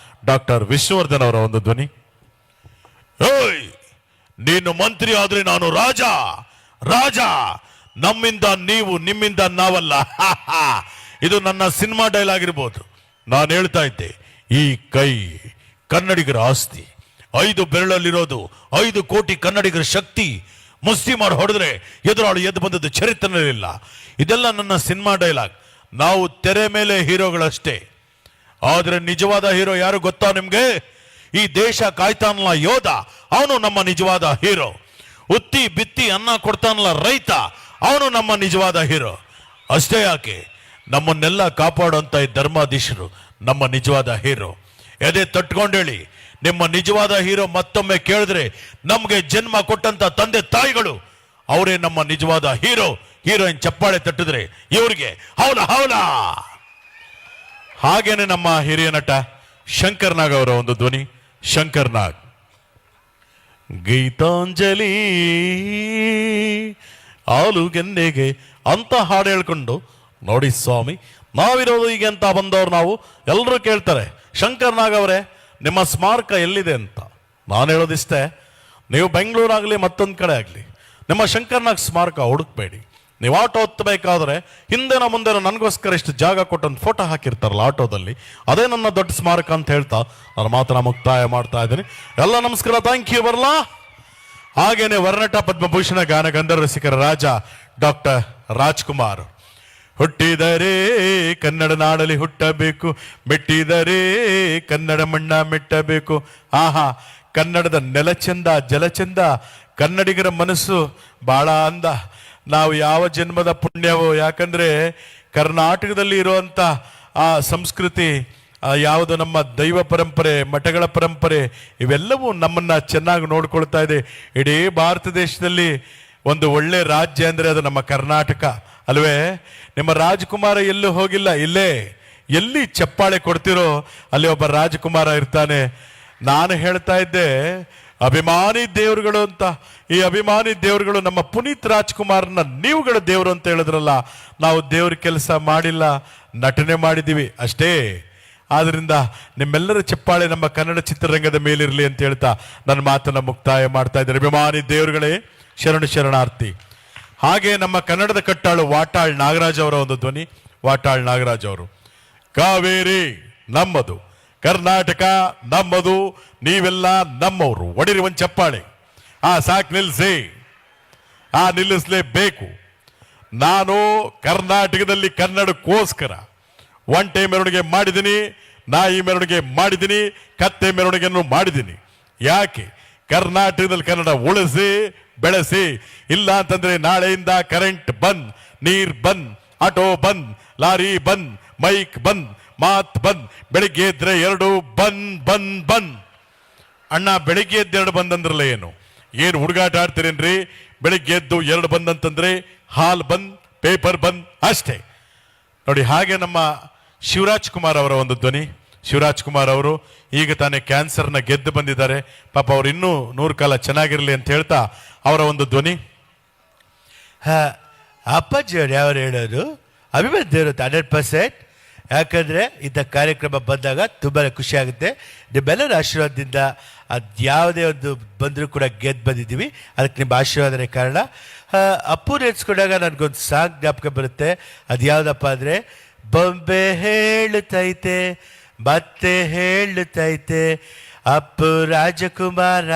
ಡಾಕ್ಟರ್ ವಿಷ್ಣುವರ್ಧನ್ ಅವರ ಒಂದು ಧ್ವನಿ. ಓಯ್, ನೀನು ಮಂತ್ರಿ ಆದ್ರೆ ನಾನು ರಾಜ, ರಾಜ. ನಮ್ಮಿಂದ ನೀವು, ನಿಮ್ಮಿಂದ ನಾವಲ್ಲ. ಇದು ನನ್ನ ಸಿನಿಮಾ ಡೈಲಾಗ್ ಇರ್ಬೋದು. ನಾನು ಹೇಳ್ತಾ ಇದ್ದೆ, ಈ ಕೈ ಕನ್ನಡಿಗರ ಆಸ್ತಿ, 5 ಬೆರಳಲ್ಲಿರೋದು 5 ಕೋಟಿ ಕನ್ನಡಿಗರ ಶಕ್ತಿ. ಮುಸ್ಲಿಮರು ಹೊಡೆದ್ರೆ ಎದುರಾಳು ಎದ್ದು ಬಂದದ್ದು ಚರಿತ್ರೆಯಲ್ಲಿಲ್ಲ. ಇದೆಲ್ಲ ನನ್ನ ಸಿನಿಮಾ ಡೈಲಾಗ್. ನಾವು ತೆರೆ ಮೇಲೆ ಹೀರೋಗಳಷ್ಟೇ, ಆದ್ರೆ ನಿಜವಾದ ಹೀರೋ ಯಾರು ಗೊತ್ತಾ ನಿಮ್ಗೆ? ಈ ದೇಶ ಕಾಯ್ತಾನಲ್ಲ ಯೋಧ, ಅವನು ನಮ್ಮ ನಿಜವಾದ ಹೀರೋ. ಉತ್ತಿ ಬಿತ್ತಿ ಅನ್ನ ಕೊಡ್ತಾನಲ್ಲ ರೈತ, ಅವನು ನಮ್ಮ ನಿಜವಾದ ಹೀರೋ. ಅಷ್ಟೇ ಯಾಕೆ, ನಮ್ಮನ್ನೆಲ್ಲ ಕಾಪಾಡುವಂತ ಈ ಧರ್ಮಾಧೀಶರು ನಮ್ಮ ನಿಜವಾದ ಹೀರೋ. ಎದೆ ತಟ್ಕೊಂಡೇಳಿ, ನಿಮ್ಮ ನಿಜವಾದ ಹೀರೋ ಮತ್ತೊಮ್ಮೆ ಕೇಳಿದ್ರೆ ನಮ್ಗೆ ಜನ್ಮ ಕೊಟ್ಟಂತ ತಂದೆ ತಾಯಿಗಳು, ಅವರೇ ನಮ್ಮ ನಿಜವಾದ ಹೀರೋ. ಹೀರೋಯಿನ್ ಚಪ್ಪಾಳೆ ತಟ್ಟಿದ್ರೆ ಇವ್ರಿಗೆ ಹೌಲ ಹೌಲ. ಹಾಗೇನೆ ನಮ್ಮ ಹಿರಿಯ ನಟ ಶಂಕರ್ ನಾಗ್ ಅವರ ಒಂದು ಧ್ವನಿ. ಶಂಕರ್ ನಾಗ್. ಗೀತಾಂಜಲಿ ಆಲೂಗೆನ್ನೆಗೆ ಅಂತ ಹಾಡು ಹೇಳ್ಕೊಂಡು, ನೋಡಿ ಸ್ವಾಮಿ, ನಾವಿರೋದು ಹೀಗೆ ಅಂತ ಬಂದವ್ರು ನಾವು. ಎಲ್ಲರೂ ಕೇಳ್ತಾರೆ, ಶಂಕರ್ ನಾಗ್ ಅವರೇ ನಿಮ್ಮ ಸ್ಮಾರಕ ಎಲ್ಲಿದೆ ಅಂತ. ನಾನು ಹೇಳೋದಿಷ್ಟೇ, ನೀವು ಬೆಂಗಳೂರಾಗಲಿ ಮತ್ತೊಂದು ಕಡೆ ಆಗಲಿ ನಿಮ್ಮ ಶಂಕರ್ ನಾಗ್ ಸ್ಮಾರಕ ಹುಡುಕ್ಬೇಡಿ. ನೀವು ಆಟೋ ಹತ್ತಬೇಕಾದ್ರೆ ಹಿಂದೆನ ಮುಂದೆನೋ ನನಗೋಸ್ಕರ ಇಷ್ಟು ಜಾಗ ಕೊಟ್ಟೊಂದು ಫೋಟೋ ಹಾಕಿರ್ತಾರಲ್ಲ ಆಟೋದಲ್ಲಿ, ಅದೇ ನನ್ನ ದೊಡ್ಡ ಸ್ಮಾರಕ ಅಂತ ಹೇಳ್ತಾ ನಾನು ಮಾತನ್ನ ಮುಕ್ತಾಯ ಮಾಡ್ತಾ ಇದ್ದೀನಿ. ಎಲ್ಲ ನಮಸ್ಕಾರ, ಥ್ಯಾಂಕ್ ಯು. ಬರಲಾ. ಹಾಗೇನೆ ವರ್ಣಟ ಪದ್ಮಭೂಷಣ ಗಾನ ಗಂಧರ್ವ ರಸಿಕರ ರಾಜ ಡಾಕ್ಟರ್ ರಾಜ್ಕುಮಾರ್. ಹುಟ್ಟಿದರೆ ಕನ್ನಡ ನಾಡಲಿ ಹುಟ್ಟಬೇಕು, ಮೆಟ್ಟಿದರೆ ಕನ್ನಡ ಮಣ್ಣ ಮೆಟ್ಟಬೇಕು. ಕನ್ನಡದ ನೆಲ ಚಂದ, ಜಲ ಚಂದ, ಕನ್ನಡಿಗರ ಮನಸ್ಸು ಬಹಳ ಅಂದ. ನಾವು ಯಾವ ಜನ್ಮದ ಪುಣ್ಯವೋ, ಯಾಕಂದ್ರೆ ಕರ್ನಾಟಕದಲ್ಲಿ ಇರುವಂತ ಆ ಸಂಸ್ಕೃತಿ, ಯಾವುದು ನಮ್ಮ ದೈವ ಪರಂಪರೆ, ಮಠಗಳ ಪರಂಪರೆ, ಇವೆಲ್ಲವೂ ನಮ್ಮನ್ನ ಚೆನ್ನಾಗಿ ನೋಡ್ಕೊಳ್ತಾ ಇದೆ. ಇಡೀ ಭಾರತ ದೇಶದಲ್ಲಿ ಒಂದು ಒಳ್ಳೆ ರಾಜ್ಯ ಅಂದ್ರೆ ಅದು ನಮ್ಮ ಕರ್ನಾಟಕ ಅಲ್ವೇ? ನಿಮ್ಮ ರಾಜಕುಮಾರ ಎಲ್ಲೂ ಹೋಗಿಲ್ಲ, ಇಲ್ಲೇ ಎಲ್ಲಿ ಚಪ್ಪಾಳೆ ಕೊಡ್ತಿರೋ ಅಲ್ಲಿ ಒಬ್ಬ ರಾಜಕುಮಾರ ಇರ್ತಾನೆ. ನಾನು ಹೇಳ್ತಾ ಇದ್ದೆ ಅಭಿಮಾನಿ ದೇವರುಗಳು ಅಂತ. ಈ ಅಭಿಮಾನಿ ದೇವರುಗಳು ನಮ್ಮ ಪುನೀತ್ ರಾಜ್ಕುಮಾರ್ನ ನೀವುಗಳ ದೇವರು ಅಂತ ಹೇಳಿದ್ರಲ್ಲ. ನಾವು ದೇವ್ರ ಕೆಲಸ ಮಾಡಿಲ್ಲ, ನಟನೆ ಮಾಡಿದ್ದೀವಿ ಅಷ್ಟೇ. ಆದ್ರಿಂದ ನಿಮ್ಮೆಲ್ಲರ ಚಪ್ಪಾಳೆ ನಮ್ಮ ಕನ್ನಡ ಚಿತ್ರರಂಗದ ಮೇಲಿರಲಿ ಅಂತ ಹೇಳ್ತಾ ನನ್ನ ಮಾತನ್ನ ಮುಕ್ತಾಯ ಮಾಡ್ತಾ ಇದ್ದಾರೆ. ಅಭಿಮಾನಿ ದೇವರುಗಳೇ, ಶರಣಾರ್ಥಿ. ಹಾಗೆ ನಮ್ಮ ಕನ್ನಡದ ಕಟ್ಟಾಳು ವಾಟಾಳ್ ನಾಗರಾಜ್ ಅವರ ಒಂದು ಧ್ವನಿ. ವಾಟಾಳ್ ನಾಗರಾಜ್ ಅವರು, ಕಾವೇರಿ ನಮ್ಮದು, ಕರ್ನಾಟಕ ನಮ್ಮದು, ನೀವೆಲ್ಲ ನಮ್ಮವರು, ಒಡಿರಿ ಒಂದು ಚಪ್ಪಾಳೆ. ಸಾಕು, ನಿಲ್ಲಿಸಿ. ನಿಲ್ಲಿಸಲೇಬೇಕು. ನಾನು ಕರ್ನಾಟಕದಲ್ಲಿ ಕನ್ನಡಕ್ಕೋಸ್ಕರ ಒಂಟೆ ಮೆರವಣಿಗೆ ಮಾಡಿದ್ದೀನಿ, ನಾಯಿ ಮೆರವಣಿಗೆ ಮಾಡಿದ್ದೀನಿ, ಕತ್ತೆ ಮೆರವಣಿಗೆಯನ್ನು ಮಾಡಿದ್ದೀನಿ. ಯಾಕೆ? ಕರ್ನಾಟಕದಲ್ಲಿ ಕನ್ನಡ ಉಳಿಸಿ ಬೆಳೆಸಿ. ಇಲ್ಲ ಅಂತಂದ್ರೆ ನಾಳೆಯಿಂದ ಕರೆಂಟ್ ಬಂದ್, ನೀರ್ ಬಂದ್, ಆಟೋ ಬಂದ್, ಲಾರಿ ಬಂದ್, ಮೈಕ್ ಬಂದ್, ಮಾತ್ ಬಂದ್. ಬೆಳಿಗ್ಗೆ ಎದ್ರೆ 2 ಬಂದ್. ಅಣ್ಣ, ಬೆಳಿಗ್ಗೆ ಎದ್ದು 2 ಬಂದ್ ಅಂದ್ರಲ್ಲ ಏನು ಹುಡುಗಾಟ ಆಡ್ತೀರೇನ್ರಿ? ಬೆಳಿಗ್ಗೆ ಎದ್ದು 2 ಬಂದ್ ಅಂತಂದ್ರೆ ಹಾಲ್ ಬಂದ್, ಪೇಪರ್ ಬಂದ್ ಅಷ್ಟೇ ನೋಡಿ. ಹಾಗೆ ನಮ್ಮ ಶಿವರಾಜ್ ಕುಮಾರ್ ಅವರ ಒಂದು ಧ್ವನಿ. ಶಿವರಾಜ್ ಕುಮಾರ್ ಅವರು ಈಗ ತಾನೇ ಕ್ಯಾನ್ಸರ್ನ ಗೆದ್ದು ಬಂದಿದ್ದಾರೆ. ಪಾಪ ಅವ್ರು ಇನ್ನೂ 100 ಕಾಲ ಚೆನ್ನಾಗಿರ್ಲಿ ಅಂತ ಹೇಳ್ತಾ ಅವರ ಒಂದು ಧ್ವನಿ. ಅಪ್ಪಾಜಿಯವ್ರು ಯಾರು ಹೇಳೋದು ಅಭಿವೃದ್ಧಿ ಇರುತ್ತೆ 100%. ಯಾಕಂದರೆ ಇಂಥ ಕಾರ್ಯಕ್ರಮ ಬಂದಾಗ ತುಂಬಾ ಖುಷಿ ಆಗುತ್ತೆ. ನಿಮ್ಮೆಲ್ಲರ ಆಶೀರ್ವಾದದಿಂದ ಅದು ಯಾವುದೇ ಒಂದು ಬಂದರೂ ಕೂಡ ಗೆದ್ದು ಬಂದಿದ್ದೀವಿ. ಅದಕ್ಕೆ ನಿಮ್ಮ ಆಶೀರ್ವಾದನೇ ಕಾರಣ. ಅಪ್ಪು ನೆನೆಸ್ಕೊಂಡಾಗ ನನಗೊಂದು ಸಾಂಗ್ ಜ್ಞಾಪಕ ಬರುತ್ತೆ. ಅದು ಯಾವುದಪ್ಪ ಅಂದರೆ, ಬೊಂಬೆ ಹೇಳುತ್ತೈತೆ ಮತ್ತೆ ಹೇಳುತ್ತೈತೆ ಅಪ್ಪು ರಾಜಕುಮಾರ.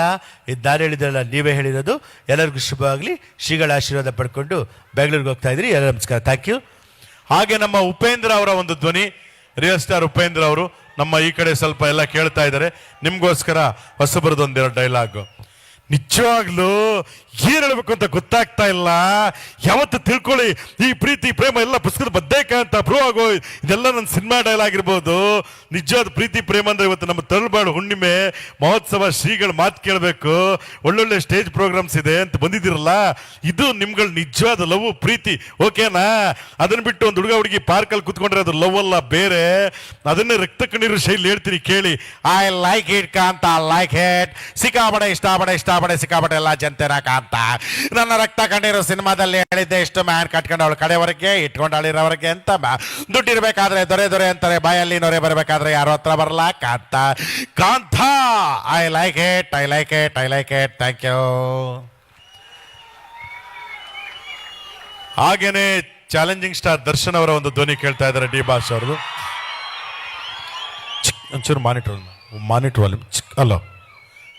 ಇದು ನಾನು ಹೇಳಿದ್ರಲ್ಲ, ನೀವೇ ಹೇಳಿರೋದು. ಎಲ್ಲರಿಗೂ ಶುಭವಾಗಲಿ. ಶ್ರೀಗಳ ಆಶೀರ್ವಾದ ಪಡ್ಕೊಂಡು ಬೆಂಗಳೂರಿಗೆ ಹೋಗ್ತಾ ಇದ್ರಿ. ಎಲ್ಲ ನಮಸ್ಕಾರ, ಥ್ಯಾಂಕ್ ಯು. ಹಾಗೆ ನಮ್ಮ ಉಪೇಂದ್ರ ಅವರ ಒಂದು ಧ್ವನಿ. ರಿಯಲ್ ಸ್ಟಾರ್ ಉಪೇಂದ್ರ ಅವರು ನಮ್ಮ ಈ ಕಡೆ ಸ್ವಲ್ಪ ಎಲ್ಲ ಕೇಳ್ತಾ ಇದ್ದಾರೆ. ನಿಮ್ಗೋಸ್ಕರ ಹೊಸಬರದೊಂದೆರಡು ಡೈಲಾಗ್. ನಿಜವಾಗ್ಲೂ ಏನ್ ಹೇಳ್ಬೇಕು ಅಂತ ಗೊತ್ತಾಗ್ತಾ ಇಲ್ಲ. ಯಾವತ್ತು ತಿಳ್ಕೊಳ್ಳಿ, ಈ ಪ್ರೀತಿ ಪ್ರೇಮ ಎಲ್ಲ ಪುಸ್ತಕದ ಬದ್ದೇಕ ಅಂತ ಪ್ರೂವ್ ಆಗೋ. ಇದೆಲ್ಲ ನನ್ನ ಸಿನಿಮಾ ಡೈಲಾಗ್ ಇರ್ಬೋದು. ನಿಜವಾದ ಪ್ರೀತಿ ಪ್ರೇಮ ಅಂದ್ರೆ ಇವತ್ತು ನಮ್ಮ ತರಳಬಾಳು ಹುಣ್ಣಿಮೆ ಮಹೋತ್ಸವ, ಶ್ರೀಗಳ ಮಾತು ಕೇಳಬೇಕು, ಒಳ್ಳೊಳ್ಳೆ ಸ್ಟೇಜ್ ಪ್ರೋಗ್ರಾಮ್ಸ್ ಇದೆ ಅಂತ ಬಂದಿದ್ದೀರಲ್ಲ, ಇದು ನಿಮ್ಗಳ ನಿಜವಾದ ಲವ್ ಪ್ರೀತಿ. ಓಕೆನಾ? ಅದನ್ನ ಬಿಟ್ಟು ಒಂದು ಹುಡುಗ ಹುಡುಗಿ ಪಾರ್ಕಲ್ಲಿ ಕುತ್ಕೊಂಡ್ರೆ ಅದು ಲವ್ ಅಲ್ಲ, ಬೇರೆ. ಅದನ್ನೇ ರಕ್ತ ಕಣ್ಣೀರು ಶೈಲಿ ಹೇಳ್ತೀನಿ ಕೇಳಿ. I like it Kantha, like it. ಸಿಕ್ಕಾಪಡೆ ಇಷ್ಟಪಡೆ ಸಿಕ್ಕಾಪಡೆ ಎಲ್ಲ ಜನತೆನ ಕಾಂತ. ನನ್ನ ರಕ್ತ ಕಣ್ಣೀರು ಸಿನಿಮಾದಲ್ಲಿ ಹೇಳಿದ್ದೆ, ಇಷ್ಟು ಮ್ಯಾನ್ ಕಟ್ಕೊಂಡು ಅವಳು ಕಡೆವರೆಗೆ ಇಟ್ಕೊಂಡು ಅಳಿರೋವರೆಗೆ ಅಂತ. ದುಡ್ಡಿರ್ಬೇಕಾದ್ರೆ ದೊರೆ ಅಂತಾರೆ, ಬಾಯಲ್ಲಿ ನೊರೆ ಬರಬೇಕಾದ್ರೆ ಯಾರು ಹತ್ರ ಬರಲ್ಲ. Kantha I like it. Thank you. ಹಾಗೇನೆ ಚಾಲೆಂಜಿಂಗ್ ಸ್ಟಾರ್ ದರ್ಶನ್ ಅವರ ಒಂದು ಧ್ವನಿ ಕೇಳ್ತಾ ಇದ್ದಾರೆ. ಡಿ ಬಾಸ್ ಅವ್ರದ್ದು. ಒಂಚೂರು ಮಾನಿಟರ್ ವಾಲ್ಯೂಮ್.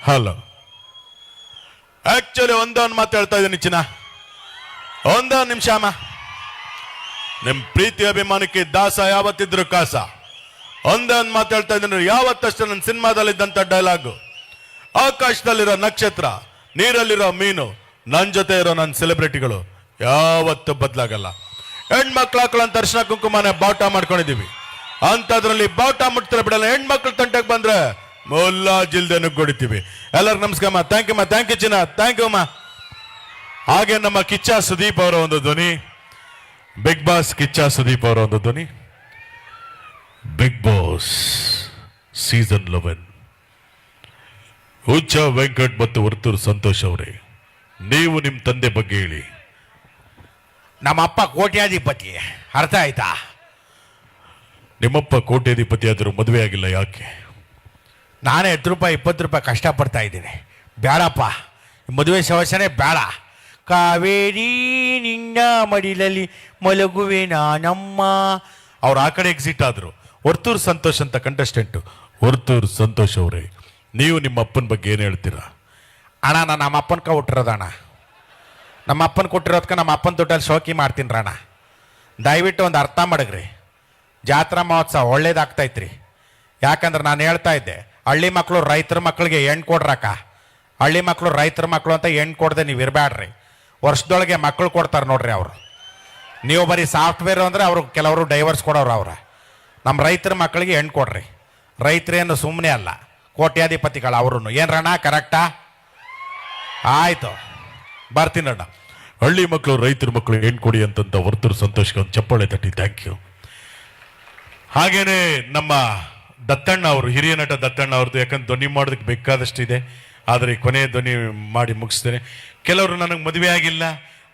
ಹಲೋ. ಆಕ್ಚುಲಿ ಒಂದೊಂದು ಮಾತು ಹೇಳ್ತಾ ಇದ್ದೀನಿ ಚಿನ್ನ, ಒಂದೊಂದು ನಿಮಿಷ ಅಮ್ಮ. ನಿಮ್ ಪ್ರೀತಿ ಅಭಿಮಾನಕ್ಕೆ ದಾಸ ಯಾವತ್ತಿದ್ರು ಕಾಸ. ಒಂದೊಂದು ಮಾತು ಹೇಳ್ತಾ ಇದ್ದೀನಿ. ಯಾವತ್ತಷ್ಟು ನನ್ನ ಸಿನಿಮಾದಲ್ಲಿದ್ದಂಥ ಡೈಲಾಗು, ಆಕಾಶದಲ್ಲಿರೋ ನಕ್ಷತ್ರ, ನೀರಲ್ಲಿರೋ ಮೀನು, ನನ್ನ ಜೊತೆ ಇರೋ ನನ್ನ ಸೆಲೆಬ್ರಿಟಿಗಳು ಯಾವತ್ತು ಬದಲಾಗಲ್ಲ. ಹೆಣ್ಮಕ್ಳು ಹಾಕೊಳ್ಳೋ ಅರ್ಶಿನ ಕುಂಕುಮನೆ ಬಾವುಟ ಮಾಡ್ಕೊಂಡಿದೀವಿ. ಅಂತದ್ರಲ್ಲಿ ಬಾವುಟ ಮುಟ್ತಾರೆ ಬಿಡಲ್ಲ. ಹೆಣ್ಮಕ್ಳು ತಂಟಕ್ಕೆ ಬಂದ್ರೆ ಮೊಲ್ಲ ಜಿಲ್ದೆ ನುಗ್ಗೊಡಿತೀವಿ. ಎಲ್ಲರಿಗೂ ನಮಸ್ಕಾರ. ಥ್ಯಾಂಕ್ ಯು ಚಿನ್ನ, ಥ್ಯಾಂಕ್ ಯು ಅಮ್ಮ. ಹಾಗೆ ನಮ್ಮ ಕಿಚ್ಚ ಸುದೀಪ್ ಅವರ ಒಂದು ಧ್ವನಿ. ಬಿಗ್ ಬಾಸ್ ಕಿಚ್ಚ ಸುದೀಪ್ ಅವರ ಒಂದು ಧ್ವನಿ. Bigg Boss season 11. Huccha Venkat ಮತ್ತು ವರ್ತೂರು ಸಂತೋಷ್ ಅವರೇ, ನೀವು ನಿಮ್ಮ ತಂದೆ ಬಗ್ಗೆ ಹೇಳಿ. ನಮ್ಮಪ್ಪ ಕೋಟ್ಯಾಧಿಪತಿ, ಅರ್ಥ ಆಯ್ತಾ? ನಿಮ್ಮಪ್ಪ ಕೋಟ್ಯಾಧಿಪತಿ ಆದರೂ ಮದುವೆ ಆಗಿಲ್ಲ, ಯಾಕೆ? ನಾನೇ 10 ರೂಪಾಯಿ 20 ರೂಪಾಯಿ ಕಷ್ಟಪಡ್ತಾ ಇದ್ದೀನಿ. ಬೇಡಪ್ಪ, ಮದುವೆ ಸಮಸ್ಯೆನೇ ಬೇಡ. ಕಾವೇರಿ ನಿನ್ನ ಮಡಿಲಲ್ಲಿ ಮಲಗುವೆ ನಾನಮ್ಮ. ಅವ್ರು ಆ ಕಡೆ ಎಕ್ಸಿಟ್ ಆದ್ರು. ವರ್ತೂರು ಸಂತೋಷ್ ಅಂತ ಕಂಟೆಸ್ಟೆಂಟು. ವರ್ತೂರು ಸಂತೋಷ್ ಅವರೇ, ನೀವು ನಿಮ್ಮ ಅಪ್ಪನ ಬಗ್ಗೆ ಏನು ಹೇಳ್ತೀರಾ? ಅಣ್ಣ, ನಾನು ನಮ್ಮ ಅಪ್ಪನ ಹುಟ್ಟಿರೋದಣ್ಣ. ನಮ್ಮ ಅಪ್ಪನ ಕೊಟ್ಟಿರೋದಕ್ಕೆ ನಮ್ಮ ಅಪ್ಪನ ದುಡ್ಡಲ್ಲಿ ಶೋಕಿ ಮಾಡ್ತೀನಿ ಅಣ್ಣ. ದಯವಿಟ್ಟು ಒಂದು ಅರ್ಥ ಮಾಡಗ್ರಿ. ಜಾತ್ರಾ ಮಹೋತ್ಸವ ಒಳ್ಳೇದಾಗ್ತೈತ್ರಿ. ಯಾಕಂದ್ರೆ ನಾನು ಹೇಳ್ತಾ ಇದ್ದೆ, ಹಳ್ಳಿ ಮಕ್ಕಳು ರೈತರ ಮಕ್ಕಳಿಗೆ ಹೆಣ್ಣು ಕೊಡ್ರಕ್ಕ. ಹಳ್ಳಿ ಮಕ್ಕಳು ರೈತರ ಮಕ್ಕಳು ಅಂತ ಹೆಣ್ಣು ಕೊಡದೆ ನೀವು ಇರಬೇಡ್ರಿ. ವರ್ಷದೊಳಗೆ ಮಕ್ಕಳು ಕೊಡ್ತಾರೆ ನೋಡ್ರಿ ಅವರು. ನೀವು ಬರೀ ಸಾಫ್ಟ್ವೇರ್ ಅಂದರೆ ಅವರು ಕೆಲವರು ಡೈವರ್ಸ್ ಕೊಡೋರು. ನಮ್ಮ ರೈತರ ಮಕ್ಕಳಿಗೆ ಹೆಣ್ಣು ಕೊಡ್ರಿ. ರೈತರೇನು ಸುಮ್ಮನೆ ಅಲ್ಲ, ಕೋಟ್ಯಾಧಿಪತಿಗಳು ಅವರು. ಏನ್ರಣ್ಣ, ಕರೆಕ್ಟಾ? ಆಯಿತು, ಬರ್ತೀನಣ್ಣ. ಹಳ್ಳಿ ಮಕ್ಕಳು ರೈತರ ಮಕ್ಕಳು ಹೆಣ್ಣು ಕೊಡಿ ಅಂತಂತ ವರ್ತೂರು ಸಂತೋಷ್ಗೆ ಒಂದು ಚಪ್ಪಾಳೆ ತಟ್ಟಿ. Thank you. ಹಾಗೇನೆ ನಮ್ಮ ದತ್ತಣ್ಣ ಅವರು, ಹಿರಿಯ ನಟ ದತ್ತಣ್ಣ ಅವ್ರದ್ದು. ಯಾಕಂದ್ರೆ ಧ್ವನಿ ಮಾಡೋದಕ್ಕೆ ಬೇಕಾದಷ್ಟು ಇದೆ, ಆದರೆ ಕೊನೆಯ ಧ್ವನಿ ಮಾಡಿ ಮುಗಿಸ್ತೇನೆ. ಕೆಲವರು ನನಗೆ ಮದುವೆ ಆಗಿಲ್ಲ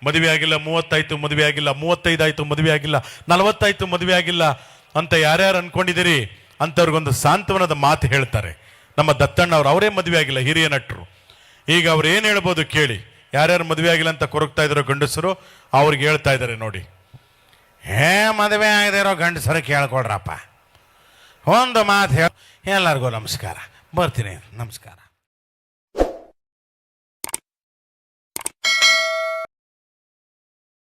30 ಆಯ್ತು ಮದುವೆ ಆಗಿಲ್ಲ, 35 ಆಯ್ತು ಮದುವೆ ಆಗಿಲ್ಲ, 40 ಆಯ್ತು ಮದುವೆ ಆಗಿಲ್ಲ ಅಂತ ಯಾರ್ಯಾರು ಅನ್ಕೊಂಡಿದ್ದೀರಿ ಅಂಥವ್ರಿಗೊಂದು ಸಾಂತ್ವನದ ಮಾತು ಹೇಳ್ತಾರೆ. ನಮ್ಮ ದತ್ತಣ್ಣವ್ರು, ಅವರೇ ಮದುವೆ ಆಗಿಲ್ಲ, ಹಿರಿಯ ನಟರು. ಈಗ ಅವ್ರು ಏನು ಹೇಳ್ಬೋದು ಕೇಳಿ. ಯಾರ್ಯಾರು ಮದುವೆ ಆಗಿಲ್ಲ ಅಂತ ಕೊರಗ್ತಾ ಇದ್ರು ಗಂಡಸರು, ಅವ್ರಿಗೆ ಹೇಳ್ತಾ ಇದ್ದಾರೆ ನೋಡಿ. ಮದುವೆ ಆಗದಿರೋ ಗಂಡಸರು ಕೇಳ್ಕೊಳ್ರಪ್ಪ, ಒಂದು ಮಾತು ಹೇಳ. ಎಲ್ಲರಿಗೂ ನಮಸ್ಕಾರ, ಬರ್ತೀನಿ, ನಮಸ್ಕಾರ.